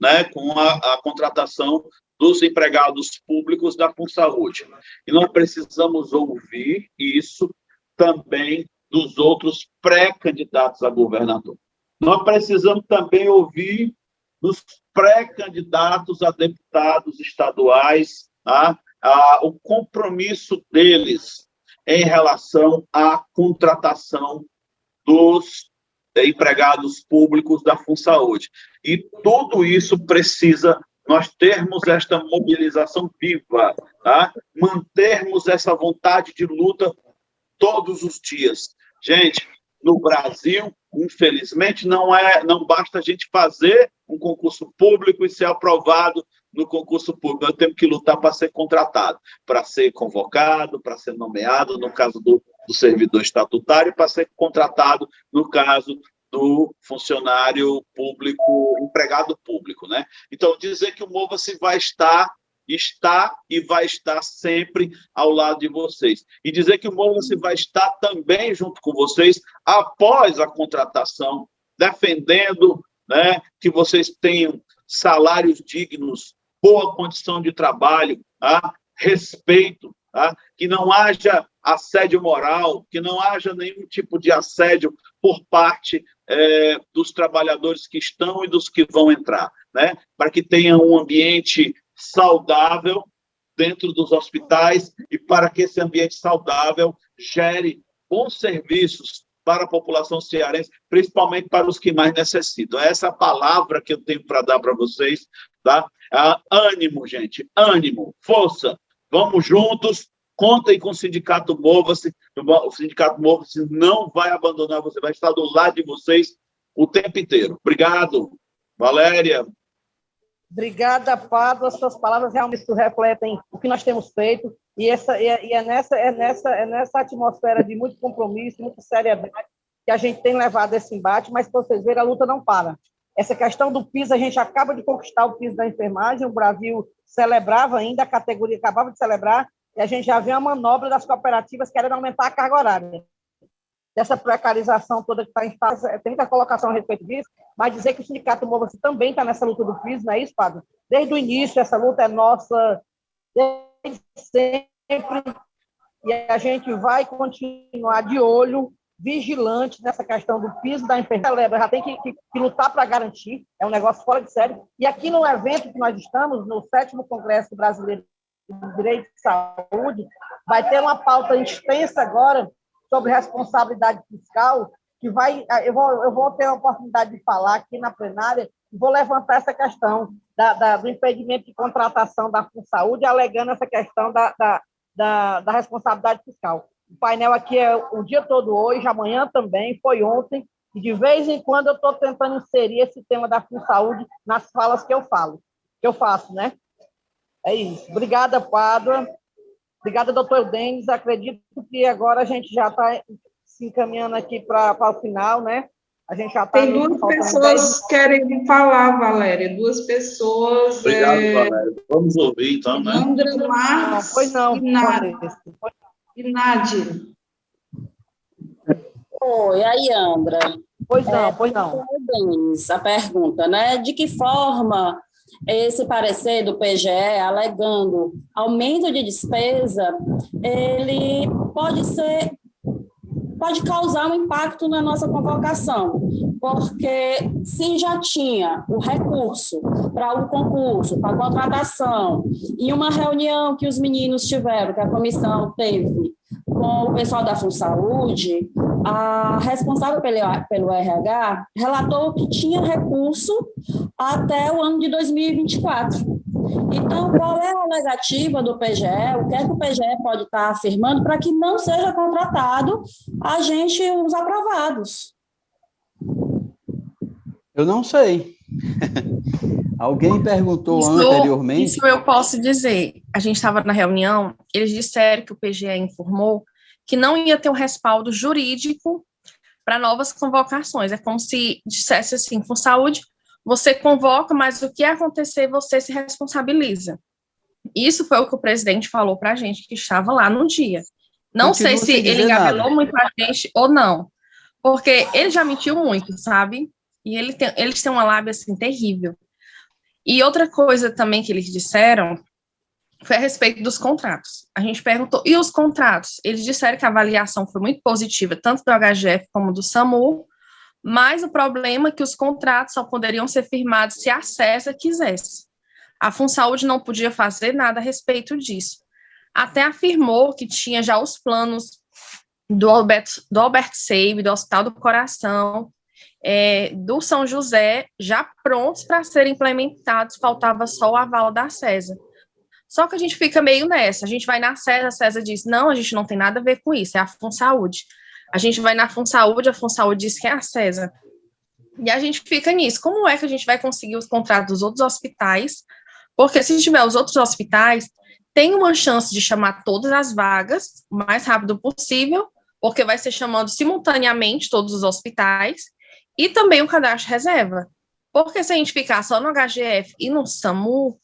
né, com a contratação dos empregados públicos da FunSaúde. E nós precisamos ouvir isso também dos outros pré-candidatos a governador. Nós precisamos também ouvir dos pré-candidatos a deputados estaduais, tá? O compromisso deles em relação à contratação dos empregados públicos da FunSaúde. E tudo isso precisa nós termos esta mobilização viva, tá? Mantermos essa vontade de luta todos os dias. Gente, no Brasil, infelizmente, não basta a gente fazer um concurso público e ser aprovado no concurso público. Nós temos que lutar para ser contratado, para ser convocado, para ser nomeado, no caso do servidor estatutário, para ser contratado, no caso do funcionário público, empregado público, né? Então, dizer que o Mova-se está e vai estar sempre ao lado de vocês. E dizer que o Mova-se vai estar também junto com vocês após a contratação, defendendo, né, que vocês tenham salários dignos, boa condição de trabalho, tá? Respeito, tá? Que não haja assédio moral, que não haja nenhum tipo de assédio por parte dos trabalhadores que estão e dos que vão entrar, né? Para que tenha um ambiente saudável dentro dos hospitais e para que esse ambiente saudável gere bons serviços para a população cearense, principalmente para os que mais necessitam. Essa é a palavra que eu tenho para dar para vocês, tá? Ânimo, gente, ânimo, força, vamos juntos, contem com o Sindicato Mova-se, o Sindicato Mova-se não vai abandonar você, vai estar do lado de vocês o tempo inteiro. Obrigado, Valéria. Obrigada, Pádua. As suas palavras realmente refletem o que nós temos feito e é nessa atmosfera de muito compromisso, muita seriedade que a gente tem levado esse embate, mas, para vocês verem, a luta não para. Essa questão do piso, a gente acaba de conquistar o piso da enfermagem, o Brasil celebrava ainda, a categoria acabava de celebrar, e a gente já vê a manobra das cooperativas querendo aumentar a carga horária. Dessa precarização toda que está em fase, tem muita colocação a respeito disso, mas dizer que o Sindicato Mova-se também está nessa luta do piso, não é isso, Pádua? Desde o início, essa luta é nossa, desde sempre, e a gente vai continuar de olho, vigilante nessa questão do piso da enfermagem, já tem que lutar para garantir, é um negócio fora de série. E aqui no evento que nós estamos, no 7º Congresso Brasileiro de Direito de Saúde, vai ter uma pauta extensa agora sobre responsabilidade fiscal, que eu vou ter a oportunidade de falar aqui na plenária, e vou levantar essa questão do impedimento de contratação da FunSaúde, alegando essa questão da responsabilidade fiscal. O painel aqui é o dia todo hoje, amanhã também, foi ontem, e de vez em quando eu estou tentando inserir esse tema da FunSaúde nas falas que eu faço, né? É isso. Obrigada, Pádua. Obrigada, doutor Eudênis. Acredito que agora a gente já está se encaminhando aqui para o final, né? A gente já está... Tem duas pessoas que querem falar, Valéria. Duas pessoas... Obrigado, Valéria. Vamos ouvir, então, né? André Marques pois não, e Nádia. Oi, aí, Andra. Pois não. Eudênis, a pergunta, né? De que forma esse parecer do PGE, alegando aumento de despesa, ele pode causar um impacto na nossa convocação, porque se já tinha o recurso para o concurso, para a contratação, e uma reunião que os meninos tiveram, que a comissão teve com o pessoal da FunSaúde, a responsável pelo RH relatou que tinha recurso até o ano de 2024. Então, qual é a alegativa do PGE? O que é que o PGE pode estar afirmando para que não seja contratado os aprovados? Eu não sei. Alguém perguntou anteriormente... Isso eu posso dizer. A gente estava na reunião, eles disseram que o PGE informou que não ia ter um respaldo jurídico para novas convocações. É como se dissesse assim, FunSaúde, você convoca, mas o que acontecer, você se responsabiliza. Isso foi o que o presidente falou para a gente, que estava lá no dia. Não sei se ele engabelou muito a gente ou não, porque ele já mentiu muito, sabe? E eles têm uma lábia, assim, terrível. E outra coisa também que eles disseram foi a respeito dos contratos. A gente perguntou, e os contratos? Eles disseram que a avaliação foi muito positiva, tanto do HGF como do SAMU, mas o problema é que os contratos só poderiam ser firmados se a CESA quisesse. A FunSaúde não podia fazer nada a respeito disso. Até afirmou que tinha já os planos do Albert Seib, do Hospital do Coração, do São José, já prontos para serem implementados, faltava só o aval da CESA. Só que a gente fica meio nessa, a gente vai na CESA, a CESA diz, não, a gente não tem nada a ver com isso, é a FunSaúde. A gente vai na FunSaúde, a FunSaúde diz que é a CESA. E a gente fica nisso, como é que a gente vai conseguir os contratos dos outros hospitais? Porque se tiver os outros hospitais, tem uma chance de chamar todas as vagas o mais rápido possível, porque vai ser chamando simultaneamente todos os hospitais, e também o cadastro reserva. Porque se a gente ficar só no HGF e no SAMU,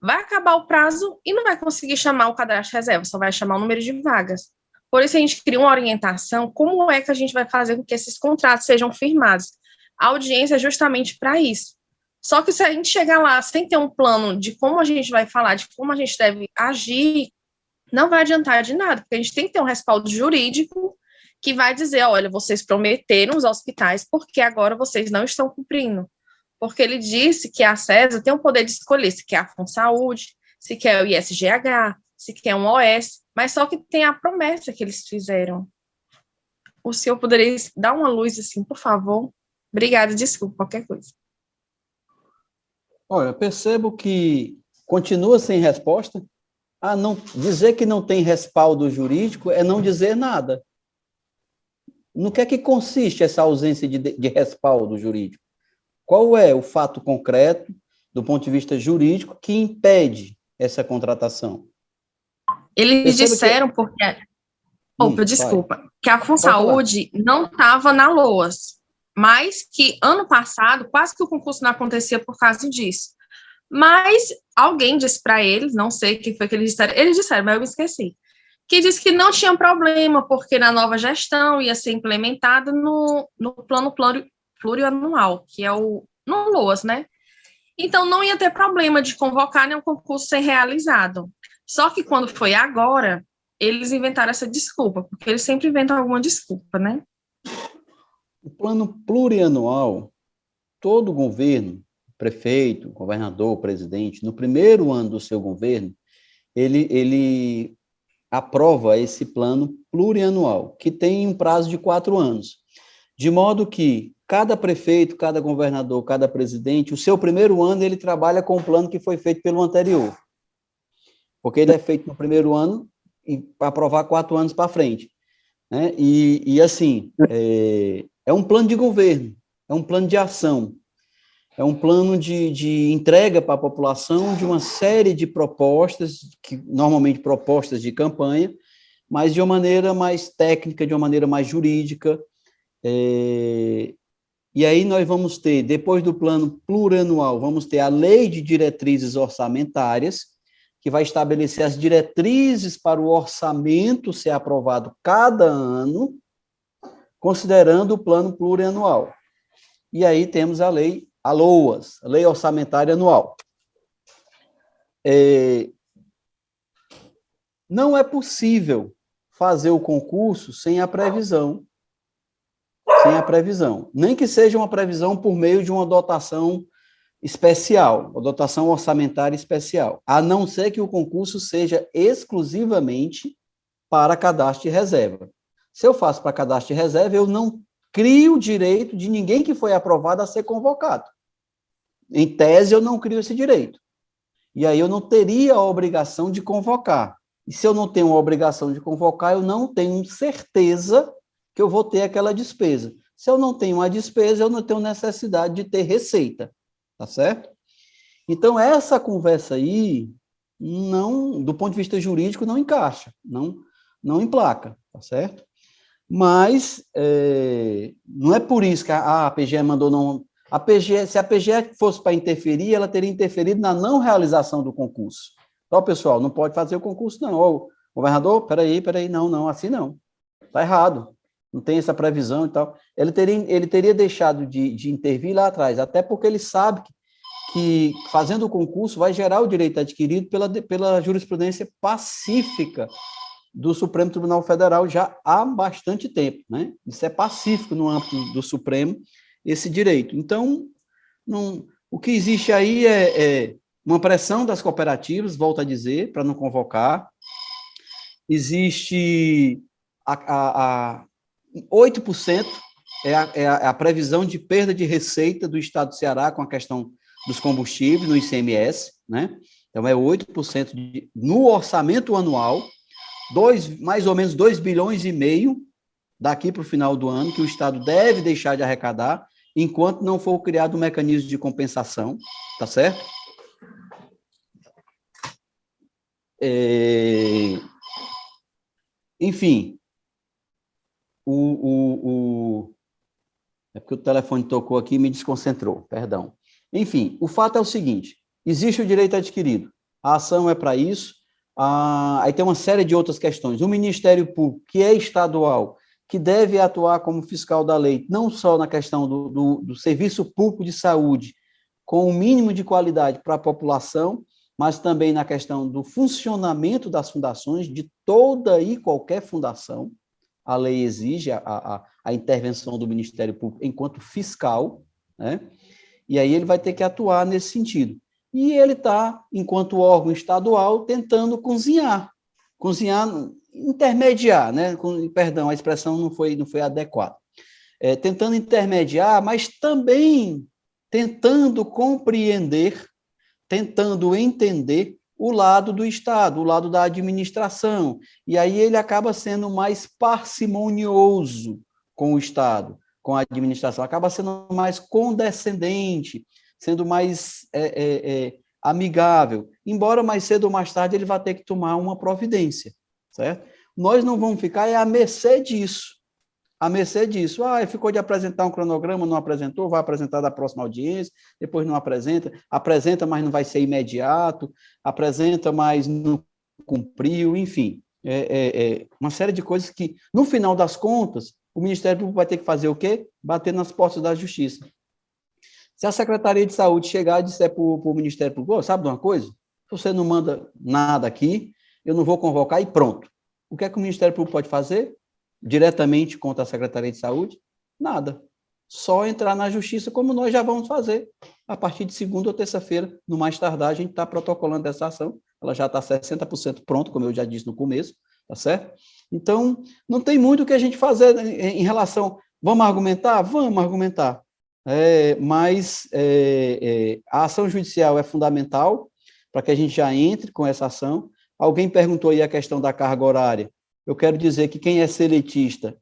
vai acabar o prazo e não vai conseguir chamar o cadastro reserva, só vai chamar o número de vagas. Por isso a gente cria uma orientação, como é que a gente vai fazer com que esses contratos sejam firmados. A audiência é justamente para isso. Só que se a gente chegar lá sem ter um plano de como a gente vai falar, de como a gente deve agir, não vai adiantar de nada, porque a gente tem que ter um respaldo jurídico que vai dizer, olha, vocês prometeram os hospitais, porque agora vocês não estão cumprindo. Porque ele disse que a CESA tem o poder de escolher se quer a FunSaúde, se quer o ISGH, se quer um OS, mas só que tem a promessa que eles fizeram. O senhor poderia dar uma luz assim, por favor? Obrigada, desculpa, qualquer coisa. Olha, percebo que continua sem resposta. Não dizer que não tem respaldo jurídico é não dizer nada. No que é que consiste essa ausência de respaldo jurídico? Qual é o fato concreto, do ponto de vista jurídico, que impede essa contratação? Eles disseram porque... desculpa. Que a FunSaúde não estava na LOAS, mas que ano passado quase que o concurso não acontecia por causa disso. Mas alguém disse para eles, não sei o que foi que eles disseram, mas eu me esqueci, que disse que não tinha problema, porque na nova gestão ia ser implementado no plano plurianual, que é no LOAS, né? Então, não ia ter problema de convocar nenhum concurso ser realizado. Só que quando foi agora, eles inventaram essa desculpa, porque eles sempre inventam alguma desculpa, né? O plano plurianual, todo governo, prefeito, governador, presidente, no primeiro ano do seu governo, ele aprova esse plano plurianual, que tem um prazo de 4 anos, de modo que cada prefeito, cada governador, cada presidente, o seu primeiro ano, ele trabalha com o plano que foi feito pelo anterior, porque ele é feito no primeiro ano e para aprovar 4 anos para frente, né? E assim, é um plano de governo, é um plano de ação, é um plano de entrega para a população de uma série de propostas, que normalmente propostas de campanha, mas de uma maneira mais técnica, de uma maneira mais jurídica. E aí nós vamos ter, depois do plano plurianual, vamos ter a lei de diretrizes orçamentárias, que vai estabelecer as diretrizes para o orçamento ser aprovado cada ano, considerando o plano plurianual. E aí temos a lei, a LOAS, a Lei Orçamentária Anual. Não é possível fazer o concurso sem a previsão, nem que seja uma previsão por meio de uma dotação especial, uma dotação orçamentária especial, a não ser que o concurso seja exclusivamente para cadastro de reserva. Se eu faço para cadastro de reserva, eu não crio o direito de ninguém que foi aprovado a ser convocado. Em tese, eu não crio esse direito. E aí eu não teria a obrigação de convocar. E se eu não tenho a obrigação de convocar, eu não tenho certeza que eu vou ter aquela despesa. Se eu não tenho uma despesa, eu não tenho necessidade de ter receita. Tá certo? Então, essa conversa aí, não, do ponto de vista jurídico, não encaixa, não emplaca, tá certo? Mas, não é por isso que a PGE mandou não... se a PGE fosse para interferir, ela teria interferido na não realização do concurso. Então, pessoal, não pode fazer o concurso, não. Ô, governador, peraí, não, assim não. Está errado. Não tem essa previsão e tal. Ele teria deixado de intervir lá atrás, até porque ele sabe que, fazendo o concurso, vai gerar o direito adquirido pela jurisprudência pacífica do Supremo Tribunal Federal já há bastante tempo, né? Isso é pacífico no âmbito do Supremo, esse direito. Então, o que existe aí é uma pressão das cooperativas, volto a dizer, para não convocar. Existe 8% é a previsão de perda de receita do Estado do Ceará com a questão dos combustíveis no ICMS, né? Então, é 8% no orçamento anual, mais ou menos 2,5 bilhões daqui para o final do ano, que o Estado deve deixar de arrecadar, enquanto não for criado um mecanismo de compensação, tá certo? Enfim, é porque o telefone tocou aqui e me desconcentrou, perdão. Enfim, o fato é o seguinte, existe o direito adquirido, a ação é para isso, aí tem uma série de outras questões. O Ministério Público, que é estadual, que deve atuar como fiscal da lei, não só na questão do serviço público de saúde, com o mínimo de qualidade para a população, mas também na questão do funcionamento das fundações, de toda e qualquer fundação. A lei exige a intervenção do Ministério Público enquanto fiscal, né? E aí ele vai ter que atuar nesse sentido. E ele está, enquanto órgão estadual, tentando cozinhar, intermediar, né? Perdão, a expressão não foi adequada. Tentando intermediar, mas também tentando compreender, tentando entender o lado do Estado, o lado da administração. E aí ele acaba sendo mais parcimonioso com o Estado, com a administração, acaba sendo mais condescendente, sendo mais amigável, embora mais cedo ou mais tarde ele vai ter que tomar uma providência, certo? Nós não vamos ficar à mercê disso, ficou de apresentar um cronograma, não apresentou, vai apresentar da próxima audiência, depois não apresenta, mas não vai ser imediato, apresenta, mas não cumpriu, enfim, uma série de coisas que, no final das contas, o Ministério Público vai ter que fazer o quê? Bater nas portas da Justiça. Se a Secretaria de Saúde chegar e disser para o Ministério Público, sabe de uma coisa? Se você não manda nada aqui, eu não vou convocar e pronto. O que é que o Ministério Público pode fazer? Diretamente contra a Secretaria de Saúde? Nada. Só entrar na Justiça, como nós já vamos fazer. A partir de segunda ou terça-feira, no mais tardar, a gente está protocolando essa ação. Ela já está 60% pronta, como eu já disse no começo, tá certo? Então, não tem muito o que a gente fazer em relação... Vamos argumentar? Vamos argumentar. Mas a ação judicial é fundamental para que a gente já entre com essa ação. Alguém perguntou aí a questão da carga horária. Eu quero dizer que quem é seletista,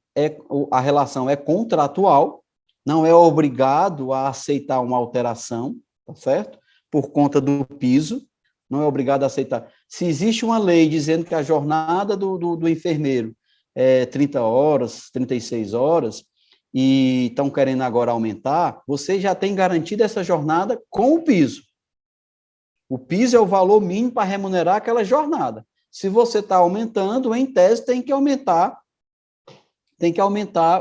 a relação é contratual, não é obrigado a aceitar uma alteração, tá certo? Por conta do piso, não é obrigado a aceitar. Se existe uma lei dizendo que a jornada do enfermeiro é 30 horas, 36 horas, e estão querendo agora aumentar, você já tem garantido essa jornada com o piso. O piso é o valor mínimo para remunerar aquela jornada. Se você está aumentando, em tese, tem que aumentar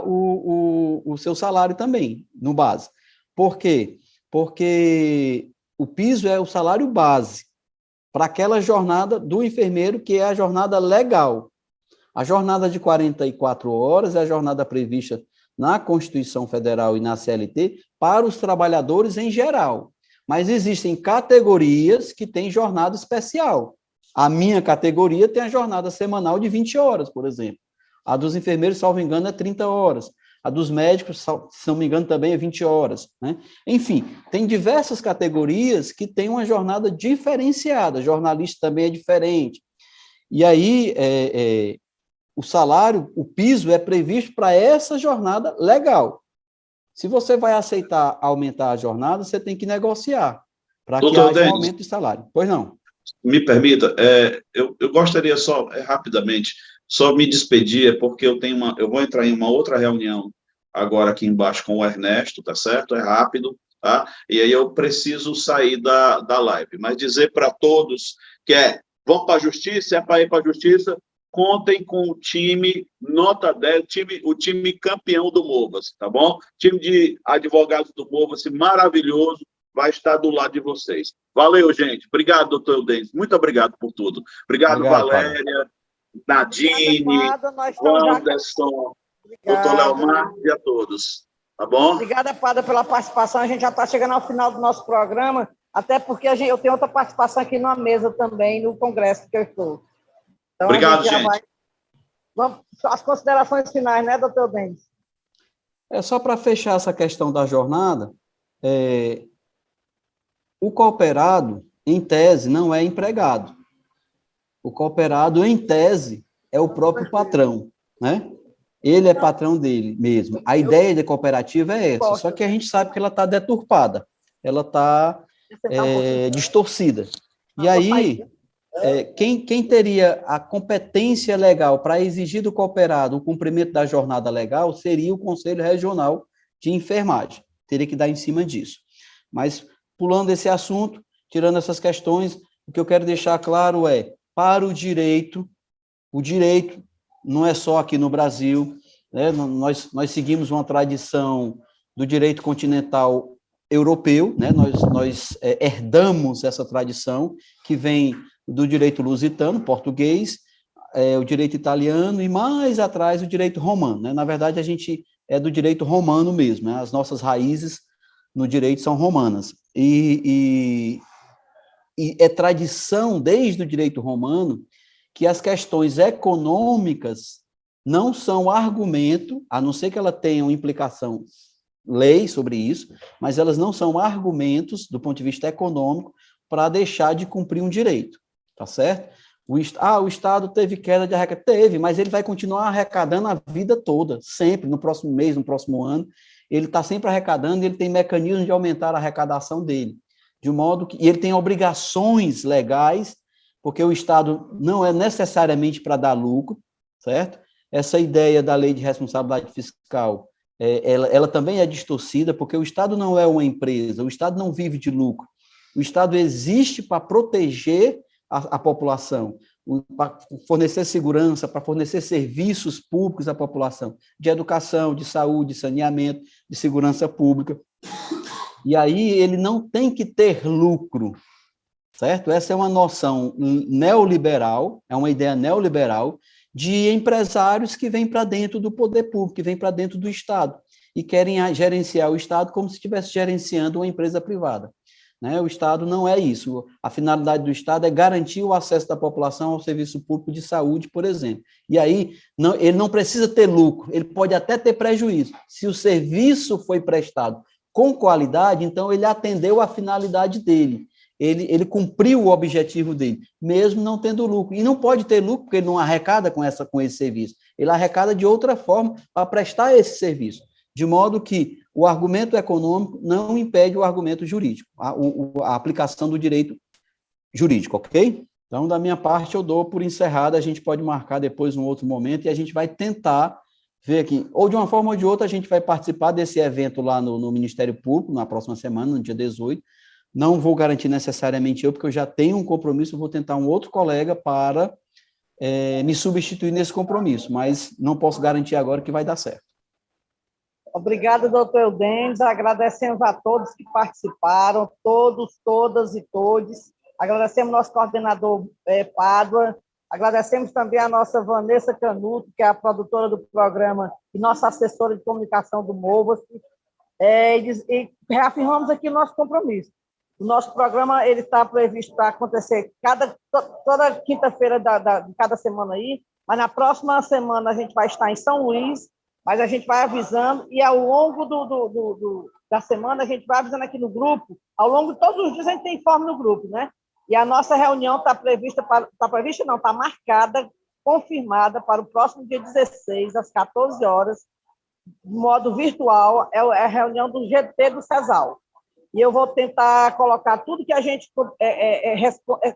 o seu salário também, no base. Por quê? Porque o piso é o salário base para aquela jornada do enfermeiro, que é a jornada legal. A jornada de 44 horas é a jornada prevista na Constituição Federal e na CLT para os trabalhadores em geral. Mas existem categorias que têm jornada especial. A minha categoria tem a jornada semanal de 20 horas, por exemplo. A dos enfermeiros, salvo engano, é 30 horas. A dos médicos, se não me engano, também é 20 horas. Né? Enfim, tem diversas categorias que têm uma jornada diferenciada. Jornalista também é diferente. E aí, o salário, o piso é previsto para essa jornada legal. Se você vai aceitar aumentar a jornada, você tem que negociar para que haja um aumento de salário. Pois não? Me permita, eu gostaria só, rapidamente, só me despedir, porque eu vou entrar em uma outra reunião agora aqui embaixo com o Ernesto, tá certo? É rápido, tá? E aí eu preciso sair da live. Mas dizer para todos que vão para a justiça, para ir para a justiça, contem com o time nota 10, o time campeão do Mova-se, tá bom? Time de advogados do Mova-se maravilhoso, vai estar do lado de vocês. Valeu, gente. Obrigado, doutor Eudêncio. Muito obrigado por tudo. Obrigado, Valéria, Padre. Nadine, Obrigada, nós estamos já... Anderson, doutor Leomar e a todos. Tá bom? Obrigada, Padre, pela participação. A gente já está chegando ao final do nosso programa, até porque eu tenho outra participação aqui na mesa também, no congresso que eu estou. Então, obrigado, gente. Vamos as considerações finais, né, doutor Denis? Só para fechar essa questão da jornada, o cooperado, em tese, não é empregado. O cooperado, em tese, é o próprio patrão, né? Ele é patrão dele mesmo. A ideia da cooperativa é essa, só que a gente sabe que ela está deturpada, ela está distorcida. E aí, quem teria a competência legal para exigir do cooperado o cumprimento da jornada legal seria o Conselho Regional de Enfermagem. Teria que dar em cima disso. Mas, pulando esse assunto, tirando essas questões, o que eu quero deixar claro para o direito não é só aqui no Brasil, né? Nós seguimos uma tradição do direito continental europeu, né? Nós herdamos essa tradição que vem do direito lusitano, português, o direito italiano e mais atrás o direito romano, né? Na verdade, a gente é do direito romano mesmo, né? As nossas raízes no direito são romanas. E é tradição desde o direito romano que as questões econômicas não são argumento, a não ser que ela tenha uma implicação lei sobre isso, mas elas não são argumentos do ponto de vista econômico para deixar de cumprir um direito, tá certo? O Estado teve queda de arrecadação, teve, mas ele vai continuar arrecadando a vida toda, sempre, no próximo mês, no próximo ano, ele está sempre arrecadando, ele tem mecanismos de aumentar a arrecadação dele, de modo que, e ele tem obrigações legais, porque o Estado não é necessariamente para dar lucro, certo? Essa ideia da lei de responsabilidade fiscal, ela também é distorcida, porque o Estado não é uma empresa, o Estado não vive de lucro, o Estado existe para proteger a população, para fornecer segurança, para fornecer serviços públicos à população, de educação, de saúde, de saneamento, de segurança pública. E aí ele não tem que ter lucro, certo? Essa é uma noção neoliberal, é uma ideia neoliberal de empresários que vêm para dentro do poder público, que vêm para dentro do Estado, e querem gerenciar o Estado como se estivesse gerenciando uma empresa privada. Né? O Estado não é isso. A finalidade do Estado é garantir o acesso da população ao serviço público de saúde, por exemplo. E aí, ele não precisa ter lucro, ele pode até ter prejuízo. Se o serviço foi prestado com qualidade, então ele atendeu a finalidade dele. Ele cumpriu o objetivo dele, mesmo não tendo lucro. E não pode ter lucro, porque ele não arrecada com esse serviço. Ele arrecada de outra forma para prestar esse serviço. De modo que o argumento econômico não impede o argumento jurídico, a aplicação do direito jurídico, ok? Então, da minha parte, eu dou por encerrada, a gente pode marcar depois um outro momento e a gente vai tentar ver aqui, ou de uma forma ou de outra, a gente vai participar desse evento lá no Ministério Público, na próxima semana, no dia 18. Não vou garantir necessariamente eu, porque eu já tenho um compromisso, eu vou tentar um outro colega para me substituir nesse compromisso, mas não posso garantir agora que vai dar certo. Obrigada, doutor Eudêncio. Agradecemos a todos que participaram, todas e todes. Agradecemos nosso coordenador Pádua. Agradecemos também a nossa Vanessa Canuto, que é a produtora do programa e nossa assessora de comunicação do Mova-se. E reafirmamos aqui o nosso compromisso. O nosso programa ele está previsto para acontecer toda quinta-feira de cada semana aí, mas na próxima semana a gente vai estar em São Luís, mas a gente vai avisando, e ao longo da semana a gente vai avisando aqui no grupo, ao longo de todos os dias a gente tem informe no grupo, né? E a nossa reunião está está marcada, confirmada para o próximo dia 16, às 14 horas, de modo virtual, é a reunião do GT do CESAL. E eu vou tentar colocar tudo que a gente...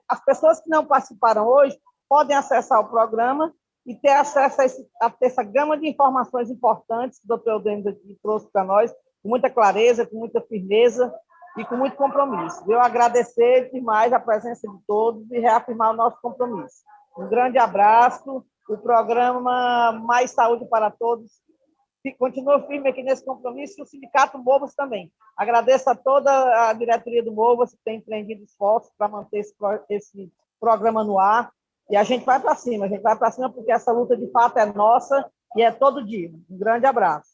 as pessoas que não participaram hoje podem acessar o programa e ter acesso a essa gama de informações importantes que o doutor Eudêncio aqui trouxe para nós, com muita clareza, com muita firmeza e com muito compromisso. Eu agradecer demais a presença de todos e reafirmar o nosso compromisso. Um grande abraço. O programa Mais Saúde para Todos continua firme aqui nesse compromisso, e o Sindicato Movas também. Agradeço a toda a diretoria do Movas que tem empreendido esforços para manter esse programa no ar, e a gente vai para cima porque essa luta de fato é nossa e é todo dia. Um grande abraço.